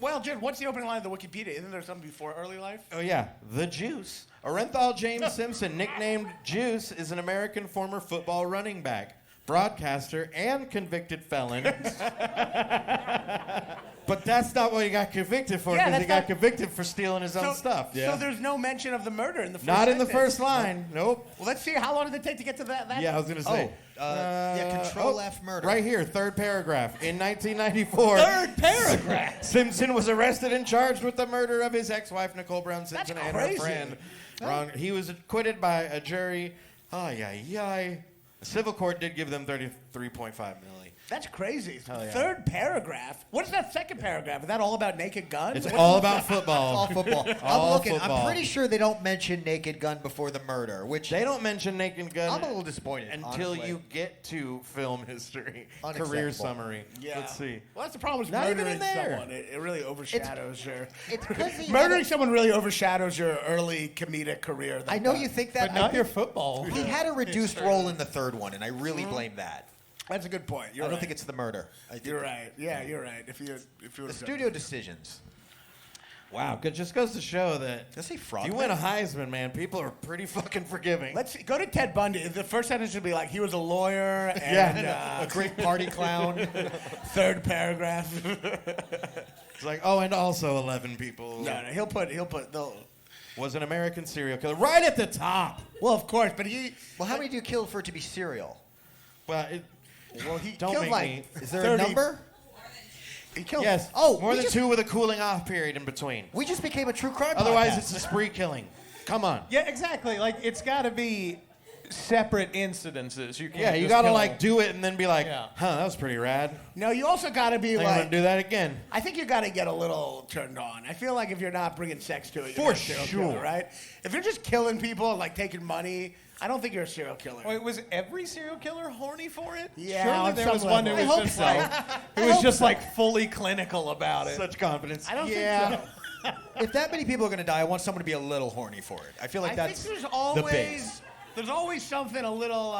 Speaker 2: Well, Jen, what's the opening line of the Wikipedia? Isn't there something before early life?
Speaker 3: Oh, yeah. The Juice. Orenthal James Simpson, nicknamed Juice, is an American former football running back, broadcaster, and convicted felon. But that's not what he got convicted for,
Speaker 2: Yeah,
Speaker 3: because he
Speaker 2: that's
Speaker 3: got
Speaker 2: not-
Speaker 3: convicted for stealing his own stuff.
Speaker 2: So there's no mention of the murder in the first
Speaker 3: Not in the
Speaker 2: sentence.
Speaker 3: first line. Nope.
Speaker 2: Well, let's see. How long did it take to get to that?
Speaker 3: Yeah, I was going to say.
Speaker 4: Control F murder.
Speaker 3: Right here, third paragraph. In 1994,
Speaker 2: Third paragraph.
Speaker 3: Simpson was arrested and charged with the murder of his ex-wife, Nicole Brown Simpson,
Speaker 2: That's
Speaker 3: and
Speaker 2: crazy.
Speaker 3: her friend. He was acquitted by a jury. The civil court did give them $33.5 million.
Speaker 2: That's crazy.
Speaker 3: Hell yeah.
Speaker 2: Third paragraph. What is that second paragraph? Is that all about Naked Gun?
Speaker 3: It's
Speaker 2: What-
Speaker 3: all about football.
Speaker 4: All football.
Speaker 3: All
Speaker 4: I'm looking.
Speaker 3: football.
Speaker 4: I'm pretty sure they don't mention Naked Gun before the murder, which
Speaker 3: They don't mention Naked Gun.
Speaker 4: I'm a little disappointed
Speaker 3: until
Speaker 4: honestly.
Speaker 3: you get to film history,
Speaker 4: Unacceptable.
Speaker 3: career summary.
Speaker 2: Yeah.
Speaker 3: Let's see.
Speaker 2: Well, that's the problem with
Speaker 3: Not even
Speaker 2: murdering
Speaker 3: in there.
Speaker 2: someone. It really overshadows your.
Speaker 4: It's because he
Speaker 2: Murdering
Speaker 4: had
Speaker 2: someone really overshadows your early comedic career.
Speaker 4: I know you think that,
Speaker 5: But not your football.
Speaker 4: He had a reduced role in the third one, and I really blame that.
Speaker 2: That's a good point. You're
Speaker 4: I don't
Speaker 2: right.
Speaker 4: think it's the murder. I think
Speaker 2: You're right. Yeah, you're right. If you
Speaker 4: The
Speaker 2: would've
Speaker 4: studio decisions.
Speaker 3: Wow, it just goes to show that
Speaker 4: Did I say
Speaker 3: if
Speaker 4: frog?
Speaker 3: you win a Heisman, man, people are pretty fucking forgiving.
Speaker 2: Let's see, go to Ted Bundy. The first sentence should be like he was a lawyer and
Speaker 3: Yeah.
Speaker 4: A great party clown.
Speaker 2: third paragraph.
Speaker 3: It's like, and also 11 people.
Speaker 2: No, he'll put the.
Speaker 3: Was an American serial killer right at the top.
Speaker 2: Well, of course, but he.
Speaker 4: Well, how many do you kill for it to be serial?
Speaker 3: Well,
Speaker 2: He
Speaker 3: don't
Speaker 2: killed
Speaker 3: make
Speaker 2: like.
Speaker 3: me.
Speaker 4: Is there
Speaker 2: 30
Speaker 4: a number?
Speaker 2: He killed.
Speaker 3: Yes.
Speaker 4: Oh,
Speaker 3: more
Speaker 4: we
Speaker 3: than
Speaker 4: just-
Speaker 3: 2 with a cooling off period in between.
Speaker 4: We just became a true crime
Speaker 3: Otherwise,
Speaker 4: podcast.
Speaker 3: it's a spree killing. Come on.
Speaker 5: Yeah, exactly. Like, it's got to be separate incidences. You can't
Speaker 3: Yeah, you
Speaker 5: just
Speaker 3: gotta
Speaker 5: kill-
Speaker 3: do it and then be like,
Speaker 5: Yeah.
Speaker 3: that was pretty rad.
Speaker 2: No, you also got to be
Speaker 3: I'm
Speaker 2: like.
Speaker 3: gonna do that again.
Speaker 2: I think you got to get a little turned on. I feel like if you're not bringing sex to it, you're
Speaker 3: For
Speaker 2: not a serial
Speaker 3: sure.
Speaker 2: killer, right? If you're just killing people and like taking money, I don't think you're a serial killer.
Speaker 5: Wait, was every serial killer horny for it?
Speaker 2: Yeah,
Speaker 5: Surely
Speaker 2: on
Speaker 5: there
Speaker 2: some
Speaker 5: was one who
Speaker 2: level.
Speaker 5: was
Speaker 2: I
Speaker 5: just
Speaker 2: hope so.
Speaker 5: like, who was just like fully clinical about it.
Speaker 3: Such confidence.
Speaker 2: I don't
Speaker 3: yeah.
Speaker 2: think so.
Speaker 4: If that many people are going to die, I want someone to be a little horny for it. I feel like
Speaker 2: I
Speaker 4: that's
Speaker 2: think
Speaker 4: the base.
Speaker 2: there's always something a little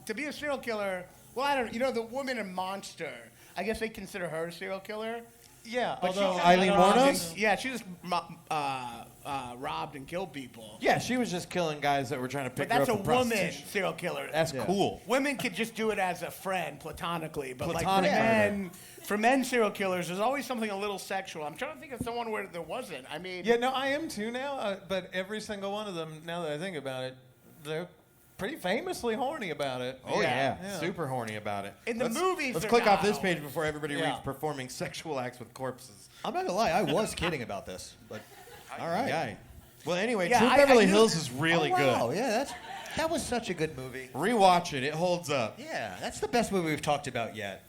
Speaker 2: to be a serial killer. Well, I don't know. You know, the woman in Monster. I guess they consider her a serial killer.
Speaker 5: Yeah,
Speaker 2: But
Speaker 5: although
Speaker 3: Eileen Wuornos?
Speaker 2: Yeah, she just robbed and killed people.
Speaker 3: Yeah, she was just killing guys that were trying to pick
Speaker 2: But that's
Speaker 3: her
Speaker 2: a
Speaker 3: up for
Speaker 2: woman
Speaker 3: prostitution.
Speaker 2: serial killer.
Speaker 3: That's cool.
Speaker 2: Women could just do it as a friend, platonically. But
Speaker 3: Platonic
Speaker 2: like for men serial killers, there's always something a little sexual. I'm trying to think of someone where there wasn't. I mean,
Speaker 5: Yeah, no, I am too now. But every single one of them, now that I think about it, they're pretty famously horny about it.
Speaker 3: Oh yeah.
Speaker 5: Yeah.
Speaker 3: Super horny about it.
Speaker 2: In the movies,
Speaker 3: let's
Speaker 2: they're
Speaker 3: click off
Speaker 2: not
Speaker 3: this
Speaker 2: always.
Speaker 3: page before everybody
Speaker 5: Yeah.
Speaker 3: reads performing sexual acts with corpses.
Speaker 4: I'm not going to lie. I was kidding about this. But all right.
Speaker 3: Yeah. Well, anyway,
Speaker 2: Yeah,
Speaker 3: True
Speaker 2: I
Speaker 3: Beverly
Speaker 2: knew-
Speaker 3: Hills is really
Speaker 4: Wow,
Speaker 3: good.
Speaker 4: yeah, that was such a good movie.
Speaker 3: Rewatch it; it holds up.
Speaker 4: Yeah, that's the best movie we've talked about yet.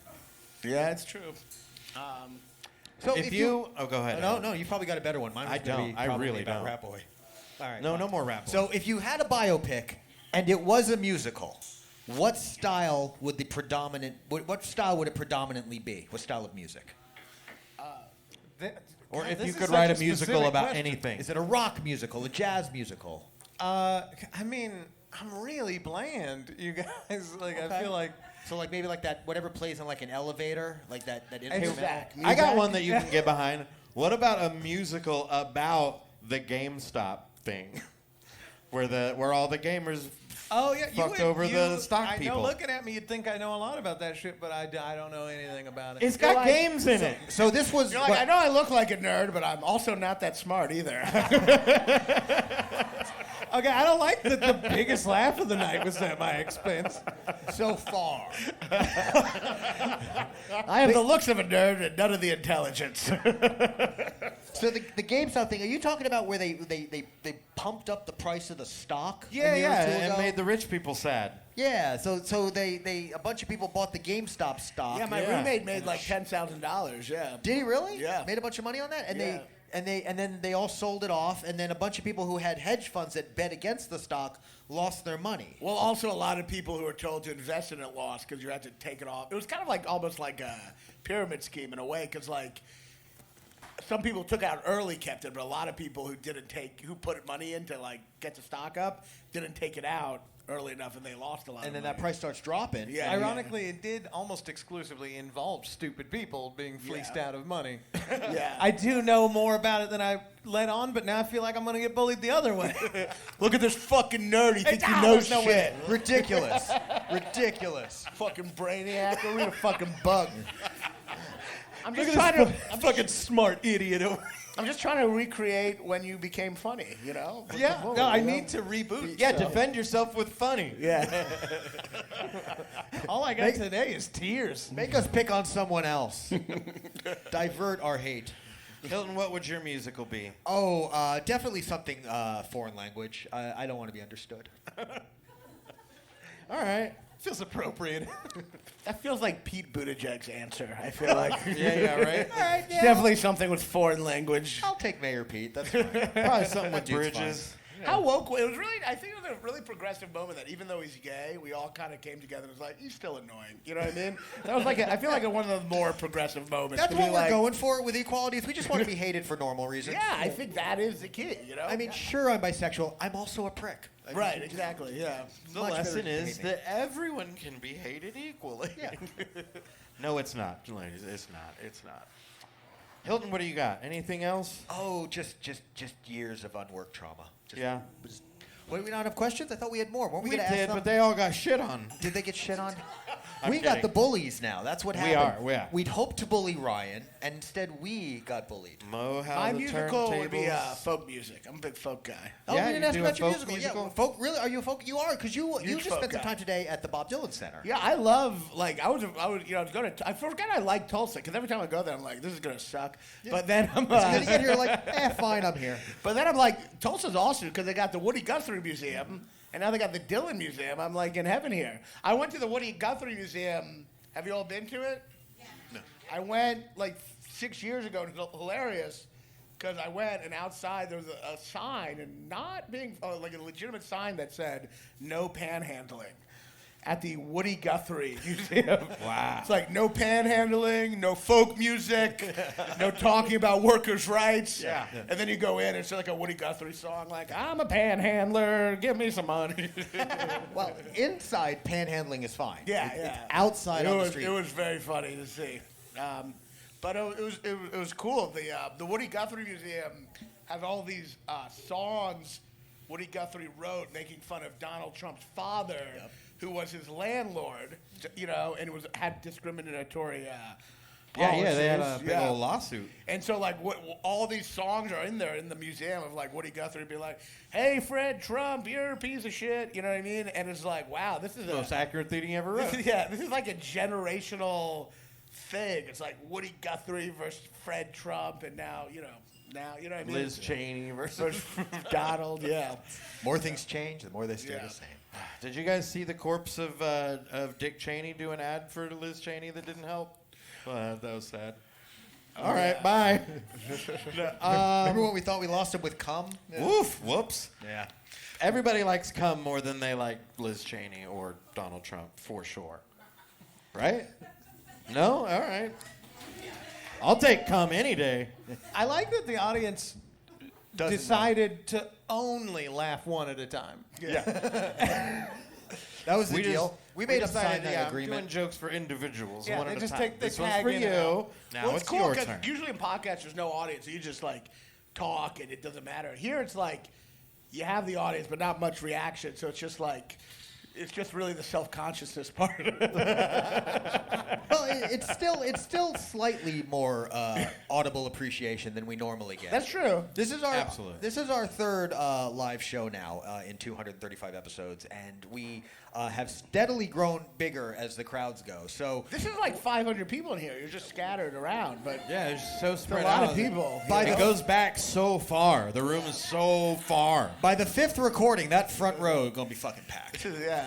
Speaker 2: Yeah, it's true.
Speaker 4: So
Speaker 3: if you, oh, go ahead.
Speaker 4: No, you probably got a better one. Mine was
Speaker 3: I
Speaker 4: gonna
Speaker 3: don't.
Speaker 4: be
Speaker 3: I
Speaker 4: probably
Speaker 3: really
Speaker 4: about
Speaker 3: don't.
Speaker 4: Rat Boy. All right.
Speaker 3: No,
Speaker 4: fine.
Speaker 3: no more rap.
Speaker 4: So if you had a biopic and it was a musical, what style would it predominantly be? What style of music?
Speaker 3: Or
Speaker 5: God,
Speaker 3: if
Speaker 5: this
Speaker 3: you
Speaker 5: is
Speaker 3: could
Speaker 5: such
Speaker 3: write
Speaker 5: a
Speaker 3: a musical
Speaker 5: specific
Speaker 3: about
Speaker 5: question.
Speaker 3: anything.
Speaker 4: Is it a rock musical, a jazz musical?
Speaker 5: I mean, I'm really bland, you guys. Like, I feel like.
Speaker 4: So like maybe like that whatever plays in like an elevator, like that
Speaker 2: Exact.
Speaker 3: I got one that you can get behind. What about a musical about the GameStop thing, where all the gamers
Speaker 5: Oh yeah,
Speaker 3: fucked over the stock
Speaker 5: I
Speaker 3: people?
Speaker 5: know, looking at me, you'd think I know a lot about that shit, but I don't know anything about it.
Speaker 3: It's got games in it.
Speaker 4: So this was
Speaker 2: You're like, I know I look like a nerd, but I'm also not that smart either.
Speaker 5: Okay, I don't like that the biggest laugh of the night was at my expense.
Speaker 4: so far.
Speaker 2: I have the looks of a nerd and none of the intelligence.
Speaker 4: So the GameStop thing, are you talking about where they pumped up the price of the stock?
Speaker 3: Yeah,
Speaker 4: a year or two
Speaker 3: and
Speaker 4: ago?
Speaker 3: made the rich people sad.
Speaker 4: Yeah, so they a bunch of people bought the GameStop stock.
Speaker 2: Yeah, my roommate made like $10,000. Yeah.
Speaker 4: Did he really?
Speaker 2: Yeah.
Speaker 4: Made a bunch of money on that? And
Speaker 2: Yeah.
Speaker 4: and then they all sold it off, and then a bunch of people who had hedge funds that bet against the stock lost their money.
Speaker 2: Well, also a lot of people who were told to invest in it lost because you had to take it off. It was kind of like almost like a pyramid scheme in a way, because like some people took out early, kept it, but a lot of people who put money in to like get the stock up didn't take it out early enough, and they lost a lot.
Speaker 4: And then
Speaker 2: of money.
Speaker 4: that price starts dropping.
Speaker 2: Yeah.
Speaker 5: Ironically, it did almost exclusively involve stupid people being fleeced out of money.
Speaker 2: Yeah.
Speaker 5: I do know more about it than I let on, but now I feel like I'm going to get bullied the other way.
Speaker 2: Look at this fucking nerd. He thinks he knows
Speaker 5: no
Speaker 2: shit.
Speaker 4: Ridiculous. Ridiculous.
Speaker 2: Fucking brainiac. Go read a fucking bug. I'm just
Speaker 5: Look at
Speaker 2: trying
Speaker 5: this
Speaker 2: to. I'm
Speaker 5: fucking smart idiot over
Speaker 2: I'm just trying to recreate when you became funny, you know? With
Speaker 5: Yeah,
Speaker 2: the bully,
Speaker 5: no, I
Speaker 2: you know?
Speaker 5: need to reboot.
Speaker 3: Yeah,
Speaker 5: so.
Speaker 3: defend yourself with funny.
Speaker 2: Yeah.
Speaker 5: All I got today is tears.
Speaker 4: Make us pick on someone else. Divert our hate.
Speaker 3: Hilton, what would your musical be?
Speaker 4: Oh, definitely something foreign language. I don't want to be understood.
Speaker 3: All right.
Speaker 5: Feels appropriate.
Speaker 2: That feels like Pete Buttigieg's answer, I feel like.
Speaker 3: Yeah, right?
Speaker 4: All right, yeah.
Speaker 2: Definitely something with foreign language.
Speaker 4: I'll take Mayor Pete. That's
Speaker 3: Probably something with
Speaker 4: Dude's
Speaker 3: bridges.
Speaker 2: How woke, it was really, I think it was a really progressive moment that even though he's gay, we all kind of came together and was like, he's still annoying. You know what I mean? That was like, I feel like one of the more progressive moments.
Speaker 4: That's
Speaker 2: to
Speaker 4: what
Speaker 2: be
Speaker 4: we're
Speaker 2: like,
Speaker 4: going for with equality. Is we just want to be hated for normal reasons.
Speaker 2: Yeah, I think that is the key, you know?
Speaker 4: I mean, sure, I'm bisexual. I'm also a prick. I mean,
Speaker 2: Right, exactly, yeah.
Speaker 3: The
Speaker 4: Much better
Speaker 3: lesson
Speaker 4: to
Speaker 3: is
Speaker 4: hate me.
Speaker 3: that everyone can be hated equally.
Speaker 4: Yeah.
Speaker 3: No, it's not, ladies. It's not. It's not. Hilton, what do you got? Anything else?
Speaker 4: Oh, just years of unworked trauma.
Speaker 3: Yeah.
Speaker 4: Wait, we don't have questions? I thought we had more. Weren't we,
Speaker 3: We
Speaker 4: going to ask
Speaker 3: did,
Speaker 4: them?
Speaker 3: but they all got shit on.
Speaker 4: Did they get shit on?
Speaker 3: I'm
Speaker 4: We got
Speaker 3: kidding.
Speaker 4: the bullies now. That's what
Speaker 3: We
Speaker 4: happened.
Speaker 3: are, yeah.
Speaker 4: We'd hoped to bully Ryan, and instead we got bullied.
Speaker 3: Mo, how
Speaker 2: My
Speaker 3: the
Speaker 2: musical would be
Speaker 3: turntables-
Speaker 2: folk music. I'm a big folk guy.
Speaker 4: Oh,
Speaker 3: Yeah,
Speaker 4: we didn't
Speaker 3: you
Speaker 4: ask
Speaker 3: do
Speaker 4: about
Speaker 3: a
Speaker 4: your
Speaker 3: folk
Speaker 4: musical. Yeah,
Speaker 3: musical?
Speaker 4: folk. Really? Are you a folk? You are, because you
Speaker 2: Huge
Speaker 4: just
Speaker 2: folk
Speaker 4: spent some
Speaker 2: guy.
Speaker 4: time today at the Bob Dylan Center.
Speaker 2: Yeah, I love, like, I was going to, I forgot I like Tulsa, because every time I go there, I'm like, this is going to suck. But then I'm,
Speaker 4: As soon as you get here, like, fine, I'm here.
Speaker 2: but then I'm like, Tulsa's awesome, because they got the Woody Guthrie Museum, and now they got the Dylan Museum. I'm like in heaven here. I went to the Woody Guthrie Museum. Have you all been to it? No. I went like 6 years ago, and it was hilarious, because I went, and outside there was a sign, and not being like a legitimate sign that said, no panhandling. At the Woody Guthrie Museum.
Speaker 3: Wow.
Speaker 2: It's like no panhandling, no folk music, no talking about workers' rights.
Speaker 3: Yeah.
Speaker 2: And then you go in, and it's like a Woody Guthrie song, like, I'm a panhandler, give me some money.
Speaker 4: Well, inside panhandling is fine.
Speaker 2: Yeah,
Speaker 4: It's
Speaker 2: yeah.
Speaker 4: outside on the street.
Speaker 2: It was very funny to see. But it was cool. The Woody Guthrie Museum has all these songs Woody Guthrie wrote making fun of Donald Trump's father, who was his landlord, you know, and had discriminatory
Speaker 3: Yeah, they had a
Speaker 2: policies.
Speaker 3: big old lawsuit.
Speaker 2: And so, like, all these songs are in there in the museum of, like, Woody Guthrie be like, hey, Fred Trump, you're a piece of shit, you know what I mean? And it's like, wow, this is
Speaker 3: The most accurate thing he ever wrote.
Speaker 2: this is like a generational thing. It's like Woody Guthrie versus Fred Trump, and now, you know what I mean?
Speaker 3: Liz Cheney versus
Speaker 2: Donald, yeah.
Speaker 4: More things change, the more they stay
Speaker 2: Yeah.
Speaker 4: the same.
Speaker 3: Did you guys see the corpse of Dick Cheney do an ad for Liz Cheney that didn't help? That was sad. All right, bye.
Speaker 4: Remember when we thought we lost him with cum?
Speaker 3: Woof, whoops.
Speaker 4: Yeah.
Speaker 3: Everybody likes cum more than they like Liz Cheney or Donald Trump, for sure. Right? No? All right. I'll take cum any day.
Speaker 5: I like that the audience decided to only laugh one at a time.
Speaker 4: Yeah. That was the deal. We made up sign that
Speaker 3: I'm
Speaker 4: agreement.
Speaker 3: doing jokes for individuals,
Speaker 5: Yeah,
Speaker 3: one
Speaker 5: they
Speaker 3: at a
Speaker 5: just
Speaker 3: time.
Speaker 5: take the
Speaker 3: This one's
Speaker 5: tag
Speaker 3: for
Speaker 5: in
Speaker 3: you.
Speaker 5: and out.
Speaker 3: Now
Speaker 2: Well,
Speaker 3: it's
Speaker 2: it's cool
Speaker 3: your
Speaker 2: because
Speaker 3: turn.
Speaker 2: usually in podcasts there's no audience, so you just like talk and it doesn't matter. Here it's like you have the audience, but not much reaction, so it's just like it's just really the self-consciousness part of it.
Speaker 4: Well, it's still slightly more audible appreciation than we normally get.
Speaker 2: That's true.
Speaker 4: This is our
Speaker 3: Absolutely.
Speaker 4: This is our third live show now in 235 episodes, and we have steadily grown bigger as the crowds go. So
Speaker 2: This is like 500 people in here. You're just scattered around, but
Speaker 3: Yeah, it's so
Speaker 2: it's a
Speaker 3: spread
Speaker 2: lot
Speaker 3: out.
Speaker 2: of people.
Speaker 3: It goes back so far. The room is so far.
Speaker 4: by the fifth recording, that front row is gonna be fucking packed.
Speaker 2: Yeah.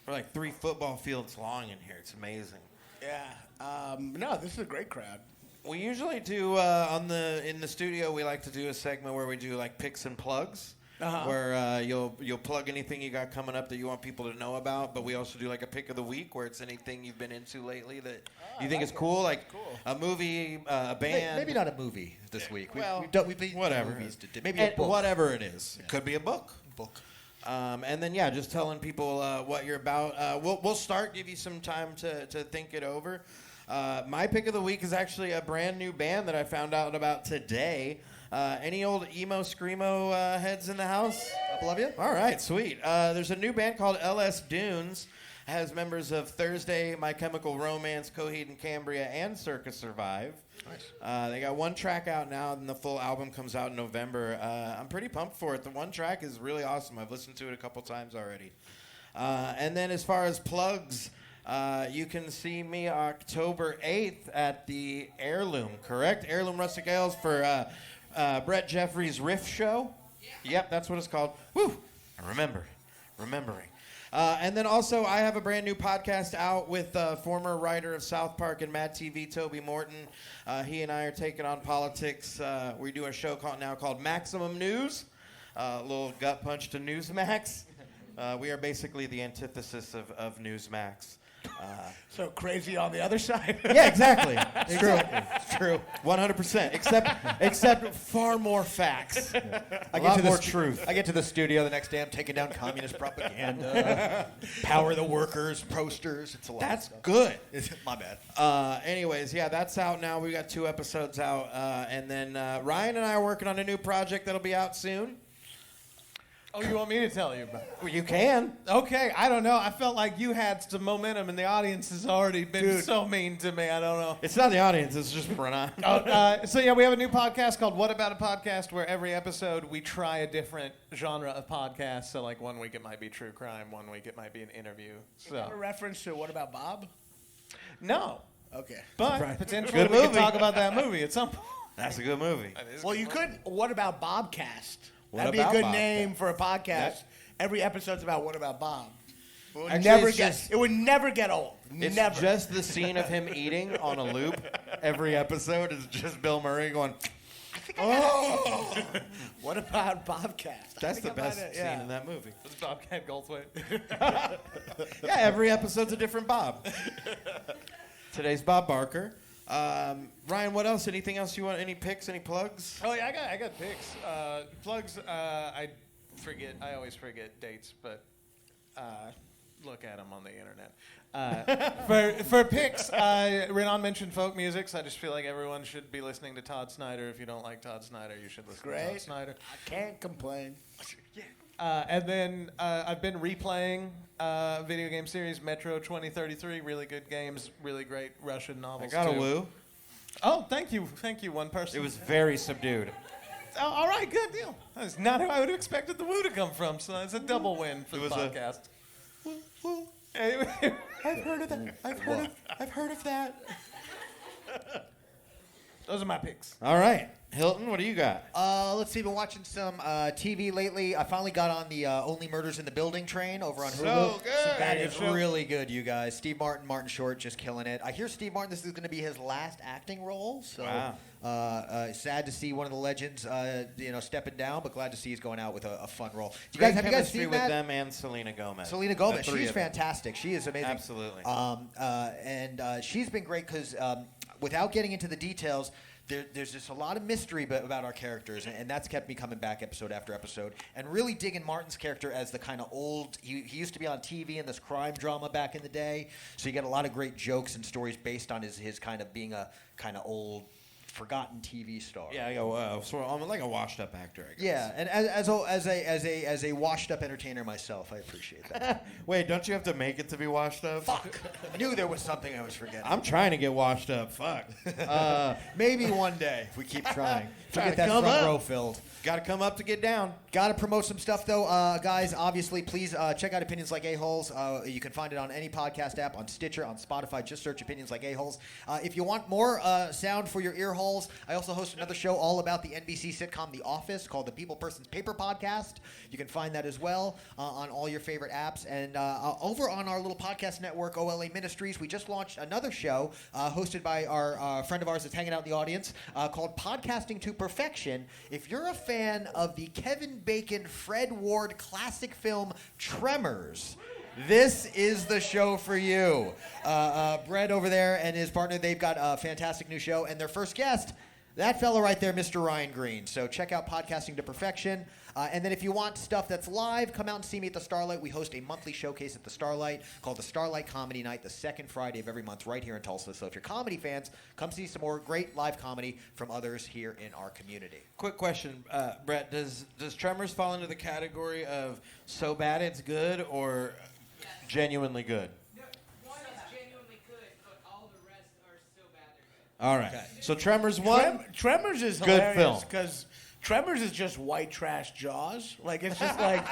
Speaker 3: We're like 3 football fields long in here. It's amazing.
Speaker 2: Yeah. No, this is a great crowd.
Speaker 3: We usually do in the studio. We like to do a segment where we do like picks and plugs, where you'll plug anything you got coming up that you want people to know about. But we also do like a pick of the week, where it's anything you've been into lately that you think is cool, like a movie, a band.
Speaker 4: Maybe not a movie this week.
Speaker 3: Well,
Speaker 4: We've been
Speaker 3: whatever.
Speaker 4: movies maybe a book.
Speaker 3: Whatever it is. It could be a book.
Speaker 4: Book.
Speaker 3: And then just telling people what you're about. We'll start. Give you some time to think it over. My pick of the week is actually a brand new band that I found out about today. Any old emo screamo heads in the house?
Speaker 4: Couple of you?
Speaker 3: All right, sweet. There's a new band called LS Dunes. Has members of Thursday, My Chemical Romance, Coheed and Cambria, and Circus Survive. Nice. They got 1 track out now, and the full album comes out in November. I'm pretty pumped for it. The 1 track is really awesome. I've listened to it a couple times already. And then as far as plugs, you can see me October 8th at the Heirloom, correct? Heirloom Rustic Ales for Brett Jeffries' Riff Show. Yeah. Yep, that's what it's called. Woo! Remembering. And then also, I have a brand new podcast out with former writer of South Park and Mad TV, Toby Morton. He and I are taking on politics. We do a show called Maximum News, a little gut punch to Newsmax. We are basically the antithesis of Newsmax.
Speaker 2: So crazy on the other side.
Speaker 3: Yeah, exactly. It's true. It's true. 100%. Except far more facts. A lot more truth.
Speaker 4: I get to the studio the next day. I'm taking down communist propaganda, power the workers, posters. It's a lot.
Speaker 3: That's good.
Speaker 4: My bad.
Speaker 3: Anyways, that's out now. We got 2 episodes out, and then Ryan and I are working on a new project that'll be out soon.
Speaker 5: Oh, you want me to tell you about it?
Speaker 3: Well, you can.
Speaker 5: Okay, I don't know. I felt like you had some momentum, and the audience has already been so mean to me. I don't know.
Speaker 3: It's not the audience. It's just Raanan.
Speaker 5: We have a new podcast called What About a Podcast, where every episode we try a different genre of podcast. So, like, 1 week it might be true crime, 1 week it might be an interview.
Speaker 2: Is that a reference to What About Bob?
Speaker 5: No.
Speaker 2: Okay.
Speaker 5: But potentially we could talk about that movie at some point.
Speaker 3: That's a good movie.
Speaker 2: Well, you could. What About Bobcast?
Speaker 3: What
Speaker 2: That'd be a
Speaker 3: About
Speaker 2: good
Speaker 3: Bobcast?
Speaker 2: name for a podcast. Every episode's about What About Bob.
Speaker 3: Actually,
Speaker 2: It would never get old.
Speaker 3: It's
Speaker 2: Never.
Speaker 3: just the scene of him eating on a loop. Every episode is just Bill Murray going, oh!
Speaker 2: What About Bobcast?
Speaker 3: That's the best scene in that movie.
Speaker 5: It's Bobcat Goldthwait.
Speaker 3: Yeah, every episode's a different Bob. Today's Bob Barker. Ryan, what else? Anything else you want? Any picks? Any plugs?
Speaker 5: Oh yeah, I got picks. Plugs. I forget. I always forget dates, but look at them on the internet. For picks, Raanan mentioned folk music, so I just feel like everyone should be listening to Todd Snyder. If you don't like Todd Snyder, you should listen to Todd Snyder.
Speaker 2: I can't complain.
Speaker 5: And then I've been replaying video game series Metro 2033. Really good games, really great Russian novels.
Speaker 3: I got
Speaker 5: too.
Speaker 3: a woo.
Speaker 5: Oh, thank you, one person.
Speaker 3: It was very subdued.
Speaker 5: Oh, all right, good deal. That's not who I would have expected the woo to come from, so it's a double win for the podcast.
Speaker 3: Woo. I've heard of that. I've heard of that.
Speaker 5: Those are my picks.
Speaker 3: All right. Hilton, what do you got?
Speaker 4: Let's see. Been watching some TV lately. I finally got on the Only Murders in the Building train over on Hulu.
Speaker 3: So good.
Speaker 4: That is really good, you guys. Steve Martin Short, just killing it. I hear Steve Martin, this is going to be his last acting role. So sad to see one of the legends, stepping down, but glad to see he's going out with a fun role. Have you guys seen
Speaker 3: with
Speaker 4: that?
Speaker 3: them and Selena Gomez.
Speaker 4: Selena Gomez, she's fantastic. She is amazing.
Speaker 3: Absolutely.
Speaker 4: And she's been great because without getting into the details, there's just a lot of mystery about our characters, and that's kept me coming back episode after episode, and really digging Martin's character as the kind of old. He used to be on TV in this crime drama back in the day, so you get a lot of great jokes and stories based on his kind of being a kind of old, forgotten TV star.
Speaker 3: Yeah, I'm like a washed-up actor, I guess.
Speaker 4: Yeah, and as a washed-up entertainer myself, I appreciate that.
Speaker 3: Wait, don't you have to make it to be washed up?
Speaker 4: Fuck! I knew there was something I was forgetting.
Speaker 3: I'm trying to get washed up. Fuck.
Speaker 4: Maybe one day if we keep trying.
Speaker 3: Trying
Speaker 4: Get that
Speaker 3: to come
Speaker 4: front
Speaker 3: up.
Speaker 4: row filled.
Speaker 3: Got to come up to get down.
Speaker 4: Got to promote some stuff, though. Guys, obviously, please check out Opinions Like A-Holes. You can find it on any podcast app, on Stitcher, on Spotify. Just search Opinions Like A-Holes. If you want more sound for your ear holes, I also host another show all about the NBC sitcom The Office called the People Person's Paper Podcast. You can find that as well on all your favorite apps. And over on our little podcast network, OLA Ministries, we just launched another show hosted by our friend of ours that's hanging out in the audience called Podcasting to Perfection. If you're a fan of the Kevin Bacon, Fred Ward classic film Tremors, this is the show for you. Brett over there and his partner, they've got a fantastic new show, and their first guest, that fella right there, Mr. Ryan Green. So check out Podcasting to Perfection. And then if you want stuff that's live, come out and see me at the Starlight. We host a monthly showcase at the Starlight called the Starlight Comedy Night, the second Friday of every month right here in Tulsa. So if you're comedy fans, come see some more great live comedy from others here in our community.
Speaker 3: Quick question, Brett. Does Tremors fall into the category of so bad it's good or genuinely good?
Speaker 11: One is genuinely good, but all the rest are so bad they're good.
Speaker 3: All right. Okay. So Tremors 1.
Speaker 2: Tremors is
Speaker 3: good
Speaker 2: hilarious
Speaker 3: film.
Speaker 2: because Tremors is just white trash Jaws. Like it's just like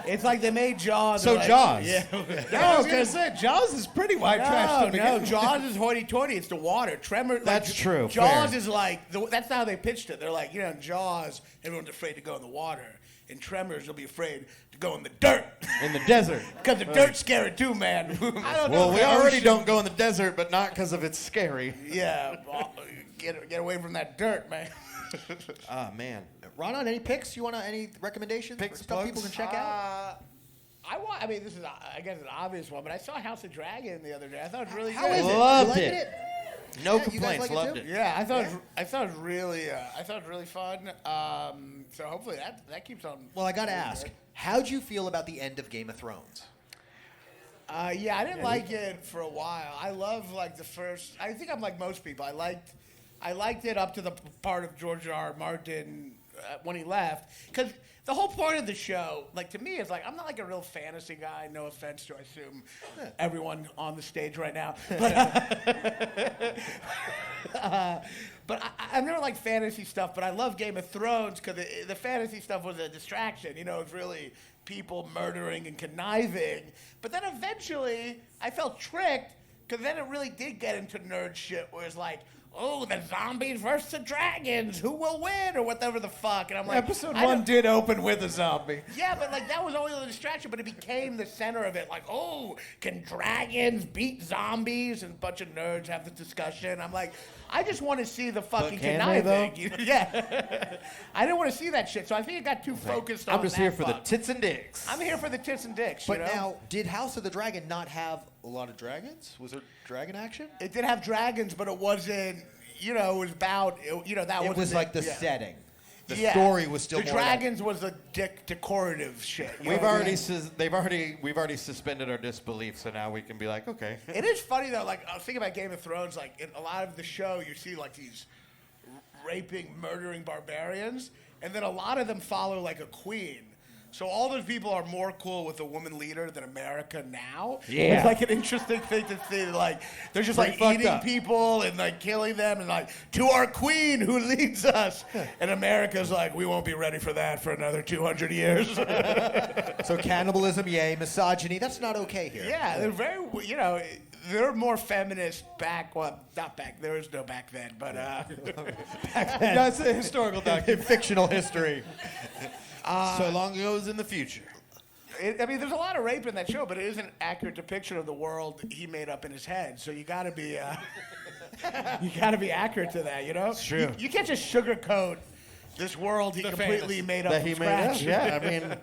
Speaker 2: it's like they made Jaws.
Speaker 3: So
Speaker 2: like,
Speaker 3: Jaws.
Speaker 2: Yeah.
Speaker 5: No, because Jaws is pretty white trash to begin
Speaker 2: No,
Speaker 5: with.
Speaker 2: Jaws is hoity-toity. It's the water. Tremors.
Speaker 3: That's true,
Speaker 2: Jaws
Speaker 3: fair.
Speaker 2: is like that's how they pitched it. They're like, in Jaws, everyone's afraid to go in the water. In Tremors, you'll be afraid to go in the dirt.
Speaker 3: In the desert.
Speaker 2: Because the dirt's scary too, man. I don't know.
Speaker 3: Well, we already don't go in the desert, but not because of it's scary.
Speaker 2: Yeah, get away from that dirt, man.
Speaker 3: Man.
Speaker 4: Raanan, any picks? Any recommendations?
Speaker 3: Picks,
Speaker 4: stuff people can check out?
Speaker 2: I mean, this is, I guess, an obvious one, but I saw House of Dragon the other day. I thought it was really
Speaker 4: How
Speaker 2: good.
Speaker 4: is it?
Speaker 3: Loved
Speaker 4: You liking
Speaker 3: it. No
Speaker 4: Yeah, you guys
Speaker 3: complaints.
Speaker 4: like it
Speaker 3: Loved
Speaker 4: too?
Speaker 3: it.
Speaker 2: Yeah, I thought it was really fun. So hopefully that keeps on.
Speaker 4: Well, I got to ask, how'd you feel about the end of Game of Thrones?
Speaker 2: Yeah, I didn't like it for a while. I love the first. I think I'm like most people. I liked it up to the part of George R. R. Martin when he left, because the whole point of the show, to me, is I'm not a real fantasy guy. No offense to, I assume, everyone on the stage right now, but I've never liked fantasy stuff. But I love Game of Thrones because the fantasy stuff was a distraction. It's really people murdering and conniving. But then eventually, I felt tricked because then it really did get into nerd shit, where it's oh, the zombies versus the dragons. Who will win, or whatever the fuck? And I'm like,
Speaker 5: Episode 1 did open with a zombie.
Speaker 2: yeah, but that was only the distraction, but it became the center of it. Oh, can dragons beat zombies? And a bunch of nerds have this discussion. I'm like, I just want to see the fucking
Speaker 3: can they,
Speaker 2: conniving. Yeah. I didn't want to see that shit, so I think it got too focused on
Speaker 3: I'm just
Speaker 2: that
Speaker 3: here for the
Speaker 2: fuck.
Speaker 3: tits and dicks.
Speaker 2: I'm here for the tits and dicks,
Speaker 4: But
Speaker 2: you know?
Speaker 4: now, did House of the Dragon not have a lot of dragons? Was there dragon action?
Speaker 2: It did have dragons, but it wasn't, it was about, that
Speaker 4: It was like the
Speaker 2: yeah.
Speaker 4: setting. The
Speaker 2: Yeah.
Speaker 4: story was still
Speaker 2: the
Speaker 4: more
Speaker 2: dragons was the decorative shit. you
Speaker 3: We've
Speaker 2: know what I
Speaker 3: already
Speaker 2: mean?
Speaker 3: we've already suspended our disbelief, so now we can be like, okay.
Speaker 2: It is funny though. I was thinking about Game of Thrones. In a lot of the show, you see these raping, murdering barbarians, and then a lot of them follow a queen. So all those people are more cool with a woman leader than America now.
Speaker 3: Yeah.
Speaker 2: It's an interesting thing to see. They're just
Speaker 3: Pretty fucked
Speaker 2: eating
Speaker 3: up.
Speaker 2: people and killing them and to our queen who leads us. And America's we won't be ready for that for another 200 years.
Speaker 4: So cannibalism, yay. Misogyny, that's not okay here.
Speaker 2: Yeah, they're very, they're more feminist back. Well, not back. There was no back then, but
Speaker 5: That's a historical document.
Speaker 4: Fictional history.
Speaker 3: So long ago is in the future.
Speaker 2: I mean, there's a lot of rape in that show, but it is an accurate depiction of the world he made up in his head. So you got to be, accurate to that. You know, it's
Speaker 3: true.
Speaker 2: You can't just sugarcoat this world he completely made up
Speaker 3: That
Speaker 2: from
Speaker 3: he made up.
Speaker 2: scratch.
Speaker 3: Yeah, I mean,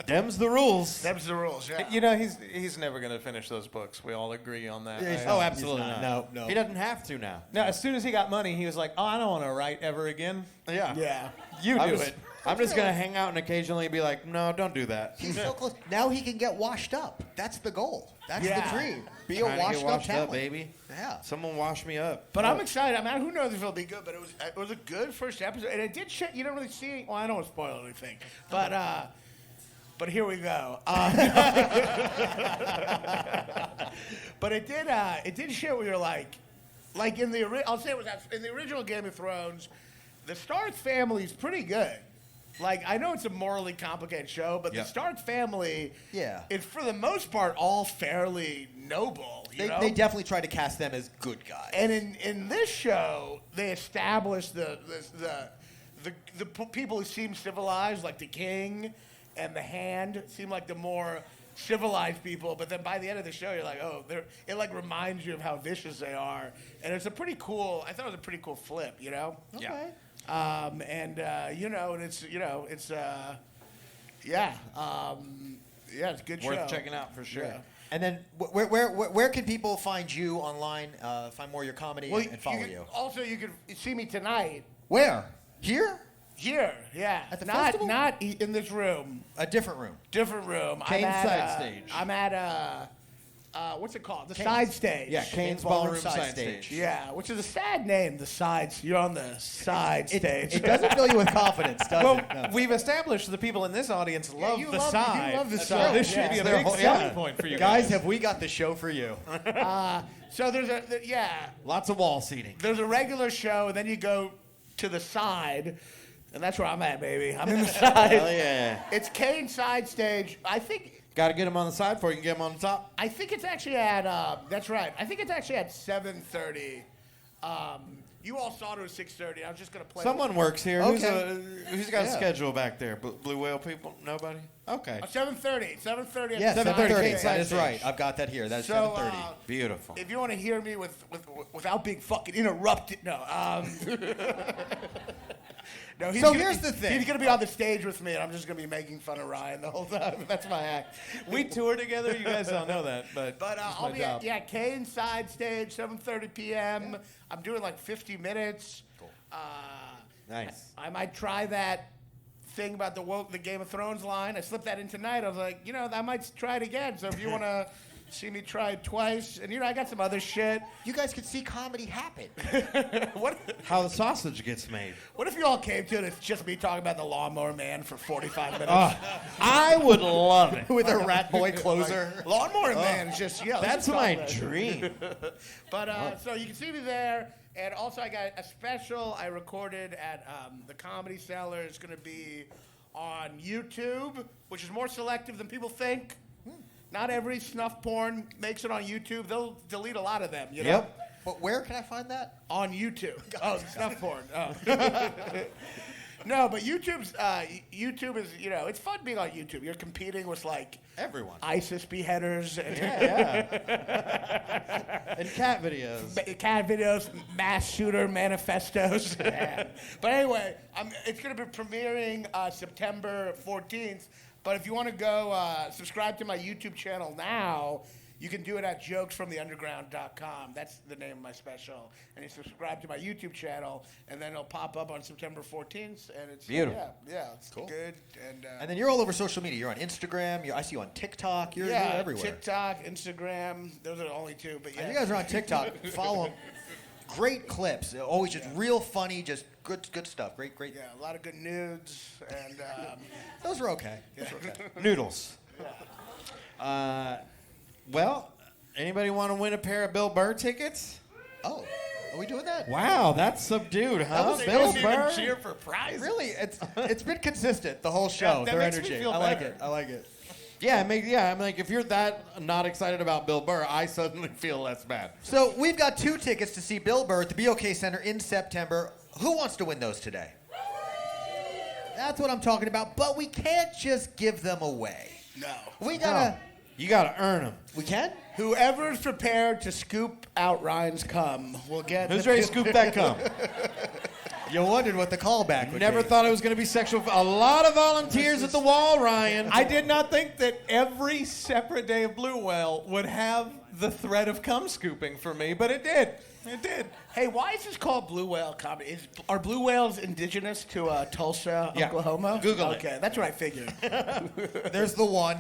Speaker 3: them's the rules.
Speaker 2: Them's the rules. Yeah.
Speaker 5: You know, he's never going to finish those books. We all agree on that. Right?
Speaker 3: Oh, absolutely not.
Speaker 4: No.
Speaker 3: He doesn't have to now.
Speaker 5: Now, as soon as he got money, he was like, "Oh, I don't want to write ever again."
Speaker 3: Yeah.
Speaker 2: Yeah.
Speaker 5: You do it.
Speaker 3: I'm just gonna hang out and occasionally be like, no, don't do that.
Speaker 4: He's so close. Now he can get washed up. That's the goal. That's
Speaker 2: Yeah.
Speaker 4: the dream. Be
Speaker 3: Trying
Speaker 4: a
Speaker 3: to
Speaker 4: washed
Speaker 3: get
Speaker 4: up
Speaker 3: washed
Speaker 4: talent.
Speaker 3: up, baby.
Speaker 4: Yeah.
Speaker 3: Someone wash me up.
Speaker 2: But I'm excited. I mean, who knows if it'll be good? But it was a good first episode, and it did shit. You don't really see. Well, I don't want to spoil anything, but here we go. But it did shit where you're like in the I'll say it was in the original Game of Thrones, the Stark family's pretty good. Like, I know it's a morally complicated show, but the Stark family is, for the most part, all fairly noble. You know?
Speaker 4: They definitely try to cast them as good guys.
Speaker 2: And in this show, they established the people who seem civilized, like the king and the hand, seem like the more civilized people. But then by the end of the show, you're like, oh, it like reminds you of how vicious they are. And it's a pretty cool. I thought it was a pretty cool flip. You know?
Speaker 4: Okay.
Speaker 3: Yeah.
Speaker 2: And it's it's a good show.
Speaker 3: Worth checking out for sure.
Speaker 2: Yeah.
Speaker 4: And then where can people find you online, find more of your comedy and follow you?
Speaker 2: Also, you can see me tonight.
Speaker 4: Where? Here?
Speaker 2: Here, yeah.
Speaker 4: At the
Speaker 2: not,
Speaker 4: festival?
Speaker 2: Not in this room.
Speaker 4: A different room.
Speaker 2: Different room.
Speaker 3: Kane's side stage.
Speaker 2: I'm at what's it called? The side stage.
Speaker 3: Yeah, Kane's Ballroom side stage.
Speaker 2: Yeah, which is a sad name. The sides. You're on the side stage.
Speaker 4: It doesn't fill you with confidence, does
Speaker 5: Well,
Speaker 4: it? No.
Speaker 5: we've established the people in this audience love
Speaker 2: you
Speaker 5: the
Speaker 2: love-
Speaker 5: side.
Speaker 2: you love the
Speaker 5: So
Speaker 2: side,
Speaker 5: this should
Speaker 2: yeah.
Speaker 5: be a
Speaker 4: Their
Speaker 5: big
Speaker 4: whole-
Speaker 5: selling point for you
Speaker 4: Guys, have we got the show for you?
Speaker 2: So there's
Speaker 3: Lots of wall seating.
Speaker 2: there's a regular show, and then you go to the side, and that's where I'm at, baby. I'm in the side.
Speaker 3: Hell yeah.
Speaker 2: It's Kane's side stage. I think
Speaker 3: Got to get him on the side before you can get him on the top.
Speaker 2: it's actually at. That's right. I think it's actually at 7:30. You all saw it at 6:30. I was just gonna play.
Speaker 3: Someone works here.
Speaker 4: Okay.
Speaker 3: Who's got a
Speaker 4: Yeah.
Speaker 3: schedule back there? Blue Whale people? Nobody? Okay.
Speaker 2: 7:30. 7:30.
Speaker 4: Yes,
Speaker 3: 7:30.
Speaker 4: 7:30. That is
Speaker 3: Side
Speaker 4: right.
Speaker 3: stage.
Speaker 4: I've got that here. That's
Speaker 2: So,
Speaker 4: 7:30.
Speaker 3: Beautiful.
Speaker 2: If you want to hear me without being fucking interrupted, no. No,
Speaker 4: So here's the thing.
Speaker 2: He's gonna be on the stage with me, and I'm just gonna be making fun of Ryan the whole time. That's my act.
Speaker 5: We tour together. You guys don't know that, but
Speaker 2: But
Speaker 5: it's
Speaker 2: I'll
Speaker 5: my
Speaker 2: be
Speaker 5: job.
Speaker 2: at Kane's side stage, 7:30 p.m. I'm doing like 50 minutes. Cool.
Speaker 3: Nice.
Speaker 2: I might try that thing about the Game of Thrones line. I slipped that in tonight. I was like, I might try it again. So if you want to see me try it twice, and I got some other shit.
Speaker 4: You guys could see comedy happen.
Speaker 3: How the sausage gets made.
Speaker 2: What if you all came to it? It's just me talking about the Lawnmower Man for 45 minutes.
Speaker 3: I would love it.
Speaker 4: With a rat boy closer.
Speaker 2: Lawnmower Man is just
Speaker 3: That's my dream.
Speaker 2: But so you can see me there, and also I got a special I recorded at the Comedy Cellar. It's going to be on YouTube, which is more selective than people think. Not every snuff porn makes it on YouTube. They'll delete a lot of them. You know?
Speaker 3: Yep.
Speaker 4: But where can I find that?
Speaker 2: On YouTube. Oh, snuff porn. Oh. No, but YouTube is, it's fun being on YouTube. You're competing with, like,
Speaker 3: Everyone.
Speaker 2: ISIS beheaders. And
Speaker 3: And cat videos.
Speaker 2: cat videos, mass shooter manifestos. But anyway, it's going to be premiering September 14th. But if you want to go subscribe to my YouTube channel now, you can do it at jokesfromtheunderground.com. That's the name of my special. And you subscribe to my YouTube channel, and then it'll pop up on September 14th. And it's
Speaker 3: Beautiful.
Speaker 2: Yeah, it's cool. Good.
Speaker 4: And then you're all over social media. You're on Instagram. I see you on TikTok. You're everywhere.
Speaker 2: TikTok, Instagram. Those are the only two. But yeah,
Speaker 4: And you guys are on TikTok. Follow them. Great clips. Always just real funny. Just good stuff. Great.
Speaker 2: Yeah, a lot of good nudes. And
Speaker 4: Those are okay. Those are okay.
Speaker 3: Noodles. Well, anybody want to win a pair of Bill Burr tickets?
Speaker 4: Oh, are we doing that?
Speaker 3: Wow, that's subdued, huh? Bill Burr?
Speaker 5: Cheer for prize.
Speaker 4: Really, it's been consistent the whole show.
Speaker 5: that
Speaker 4: their
Speaker 5: makes me
Speaker 4: energy.
Speaker 5: feel
Speaker 4: I like
Speaker 5: better.
Speaker 4: it. I like it.
Speaker 3: Yeah, I'm like, if you're that not excited about Bill Burr, I suddenly feel less bad.
Speaker 4: So we've got 2 tickets to see Bill Burr at the BOK Center in September. Who wants to win those today? That's what I'm talking about. But we can't just give them away.
Speaker 2: No.
Speaker 4: We gotta.
Speaker 3: You gotta earn them.
Speaker 4: We can?
Speaker 2: Whoever's prepared to scoop out Ryan's cum will get.
Speaker 3: Who's ready to scoop that cum?
Speaker 4: You wondered what the callback would
Speaker 3: Never
Speaker 4: be.
Speaker 3: thought it was going to be sexual. A lot of volunteers at the wall, Ryan.
Speaker 5: I did not think that every separate day of Blue Whale would have the threat of cum scooping for me, but it did. It did.
Speaker 2: Hey, why is this called Blue Whale Comedy? Are blue whales indigenous to Tulsa,
Speaker 3: Yeah.
Speaker 2: Oklahoma?
Speaker 3: Google it.
Speaker 2: Okay, that's what I figured.
Speaker 4: There's the one.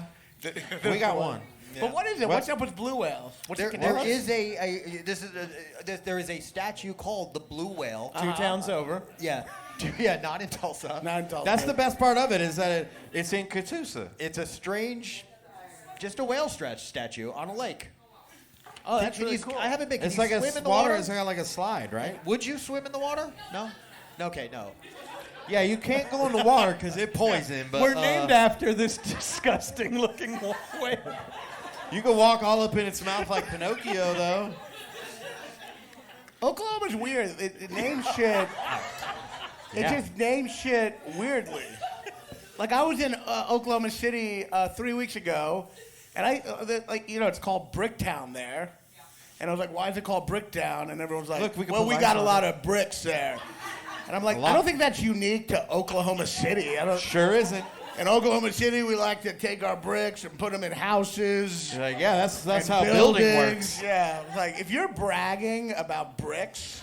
Speaker 3: We got one.
Speaker 2: But what is it? What's up with blue whales? What's
Speaker 4: There
Speaker 2: the connection?
Speaker 4: there is a statue called the Blue Whale.
Speaker 5: 2 towns over.
Speaker 4: Yeah. Yeah, not in Tulsa.
Speaker 2: Not in Tulsa.
Speaker 3: That's the best part of it is that it's in Catoosa.
Speaker 4: It's a strange, just a whale statue on a lake.
Speaker 2: Oh, that's
Speaker 4: Can
Speaker 2: really
Speaker 4: you-
Speaker 2: cool.
Speaker 4: I haven't been. Can
Speaker 3: It's
Speaker 4: you
Speaker 3: like a
Speaker 4: swim in the
Speaker 3: water.
Speaker 4: water?
Speaker 3: It's like a slide, right?
Speaker 4: Would you swim in the water? No. Okay, no.
Speaker 3: Yeah, you can't go in the water because it's poison. But
Speaker 5: We're named after this disgusting-looking whale.
Speaker 3: You can walk all up in its mouth like Pinocchio, though.
Speaker 2: Oklahoma's weird. It names shit. It
Speaker 3: Yeah.
Speaker 2: just names shit weirdly. Like I was in Oklahoma City 3 weeks ago, and it's called Bricktown there, and I was like, why is it called Bricktown? And everyone was like,
Speaker 3: Look, we can
Speaker 2: well,
Speaker 3: put
Speaker 2: we
Speaker 3: lights
Speaker 2: got a
Speaker 3: on
Speaker 2: lot
Speaker 3: it.
Speaker 2: of bricks there. And I'm like,
Speaker 3: A lot.
Speaker 2: I don't think that's unique to Oklahoma City. I don't.
Speaker 3: Sure isn't.
Speaker 2: In Oklahoma City, we like to take our bricks and put them in houses.
Speaker 3: You're like, yeah, that's
Speaker 2: and
Speaker 3: how building
Speaker 2: buildings.
Speaker 3: works.
Speaker 2: Yeah, it's like if you're bragging about bricks,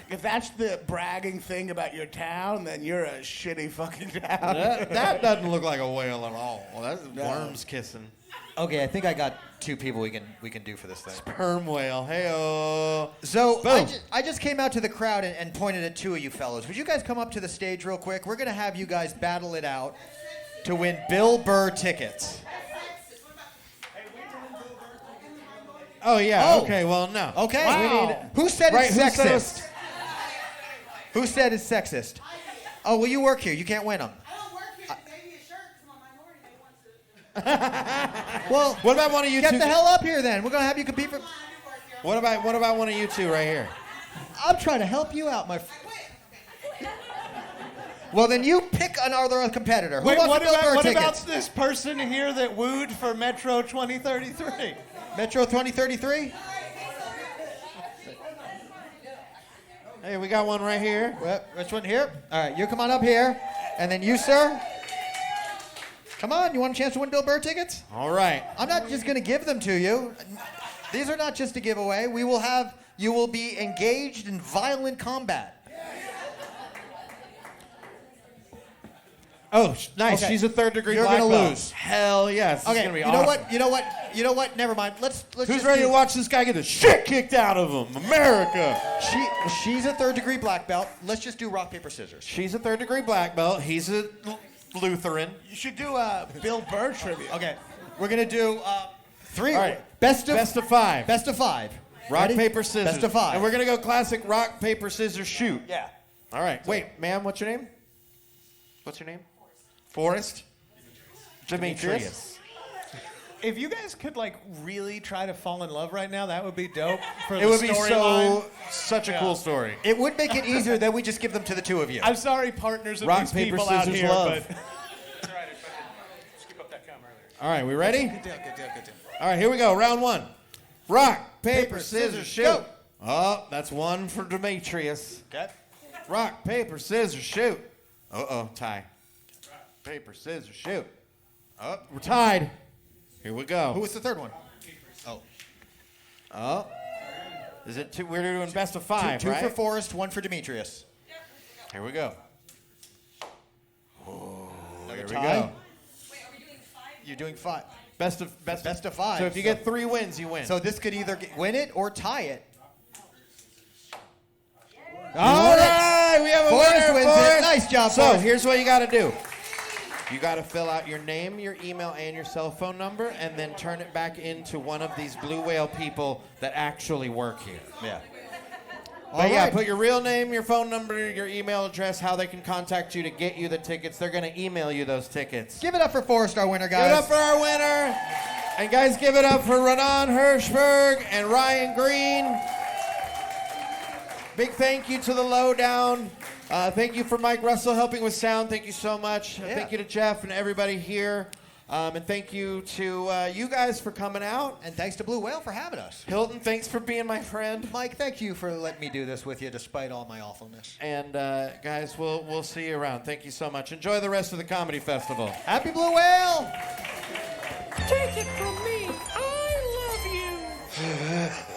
Speaker 2: if that's the bragging thing about your town, then you're a shitty fucking town.
Speaker 3: That doesn't look like a whale at all. That's worms kissing.
Speaker 4: Okay, I think I got 2 people we can do for this thing.
Speaker 3: Sperm whale. Hey-oh.
Speaker 4: So
Speaker 3: Boom.
Speaker 4: I just came out to the crowd and pointed at 2 of you fellows. Would you guys come up to the stage real quick? We're gonna have you guys battle it out to win Bill Burr tickets.
Speaker 3: Oh, yeah.
Speaker 4: Oh.
Speaker 3: Okay, well, no.
Speaker 4: Okay.
Speaker 2: Wow.
Speaker 4: Who said
Speaker 3: Right,
Speaker 4: it's
Speaker 3: who said
Speaker 4: sexist? Who said it's sexist? Oh, well, you work here. You can't win them.
Speaker 11: I don't work here. Maybe a shirt because I'm a minority. They want to.
Speaker 4: Well,
Speaker 3: What about one of you
Speaker 4: get
Speaker 3: two?
Speaker 4: the hell up here then. We're gonna have you compete for.
Speaker 3: What about one of you two right here?
Speaker 4: I'm trying to help you out, my. Well, then you pick another competitor. Who
Speaker 5: Wait,
Speaker 4: wants
Speaker 5: what
Speaker 4: the Bill Burr
Speaker 5: about
Speaker 4: tickets?
Speaker 5: this person here that wooed for Metro 2033?
Speaker 4: Metro 2033.
Speaker 3: Hey, we got one right here.
Speaker 4: Which one here? All right, you come on up here, and then you, sir. Come on, you want a chance to win Bill Burr tickets?
Speaker 3: All right.
Speaker 4: I'm not just going to give them to you. These are not just a giveaway. You will be engaged in violent combat.
Speaker 3: Oh, nice.
Speaker 4: Okay.
Speaker 3: She's a third-degree
Speaker 4: You're
Speaker 3: black
Speaker 4: gonna
Speaker 3: belt.
Speaker 4: lose.
Speaker 3: Hell yes. This is
Speaker 4: Okay,
Speaker 3: gonna be
Speaker 4: you
Speaker 3: awesome.
Speaker 4: know what? Never mind. Let's
Speaker 3: Who's
Speaker 4: just
Speaker 3: ready
Speaker 4: do-
Speaker 3: to watch this guy get the shit kicked out of him? America.
Speaker 4: She's a third-degree black belt. Let's just do rock, paper, scissors.
Speaker 3: She's a third-degree black belt. He's a Lutheran.
Speaker 2: You should do a Bill Burr tribute.
Speaker 4: Okay, we're gonna do 3.
Speaker 3: All right.
Speaker 4: Best of
Speaker 3: 5.
Speaker 4: Best of 5.
Speaker 3: Rock,
Speaker 4: Ready?
Speaker 3: paper, scissors.
Speaker 4: Best of 5.
Speaker 3: And we're going to go classic rock, paper, scissors, shoot.
Speaker 4: Yeah.
Speaker 3: All right. Wait, ma'am, what's your name? What's your name? Forrest? Demetrius.
Speaker 5: If you guys could really try to fall in love right now, that would be dope. For
Speaker 3: It
Speaker 5: the
Speaker 3: would be
Speaker 5: storyline.
Speaker 3: such a cool story.
Speaker 4: It would make it easier that we just give them to the 2 of you.
Speaker 5: I'm sorry, partners of
Speaker 3: Rock,
Speaker 5: these
Speaker 3: paper,
Speaker 5: people out
Speaker 3: scissors,
Speaker 5: here,
Speaker 3: love.
Speaker 5: but. Skip up that camera earlier.
Speaker 3: All right, we ready?
Speaker 5: Good deal.
Speaker 3: All right, here we go. Round 1. Rock, paper, scissors, shoot. Oh, that's 1 for Demetrius.
Speaker 4: Okay.
Speaker 3: Rock, paper, scissors, shoot. Uh-oh, tie. Rock, paper, scissors, shoot. Oh, we're tied. Here we go.
Speaker 4: Who was the third one?
Speaker 3: Oh. Is it 2? We're doing best of 5,
Speaker 4: Two
Speaker 3: right?
Speaker 4: for Forrest, 1 for Demetrius.
Speaker 3: Here we go. Oh, there we
Speaker 4: tie.
Speaker 3: go.
Speaker 4: You're doing 5.
Speaker 3: Best of
Speaker 4: 5.
Speaker 3: So if you get 3 wins, you win.
Speaker 4: So this could either win it or tie it.
Speaker 3: All right, we have a
Speaker 4: Forrest
Speaker 3: winner.
Speaker 4: wins it.
Speaker 3: Forrest.
Speaker 4: Nice job,
Speaker 3: So
Speaker 4: Forrest.
Speaker 3: here's what you got to do. You got to fill out your name, your email, and your cell phone number, and then turn it back into one of these blue whale people that actually work here.
Speaker 4: Yeah.
Speaker 3: But yeah,
Speaker 4: right.
Speaker 3: put your real name, your phone number, your email address, how they can contact you to get you the tickets. They're going to email you those tickets.
Speaker 4: Give it up for 4-star winner, guys.
Speaker 3: Give it up for our winner. And guys, give it up for Raanan Hershberg and Ryan Green. Big thank you to the Lowdown. Thank you for Mike Russell helping with sound. Thank you so much.
Speaker 4: Yeah.
Speaker 3: Thank you to Jeff and everybody here. And thank you to you guys for coming out.
Speaker 4: And thanks to Blue Whale for having us.
Speaker 3: Hilton, thanks for being my friend.
Speaker 4: Mike, thank you for letting me do this with you despite all my awfulness.
Speaker 3: And guys, we'll see you around. Thank you so much. Enjoy the rest of the comedy festival.
Speaker 4: Happy Blue Whale!
Speaker 11: Take it from me. I love you.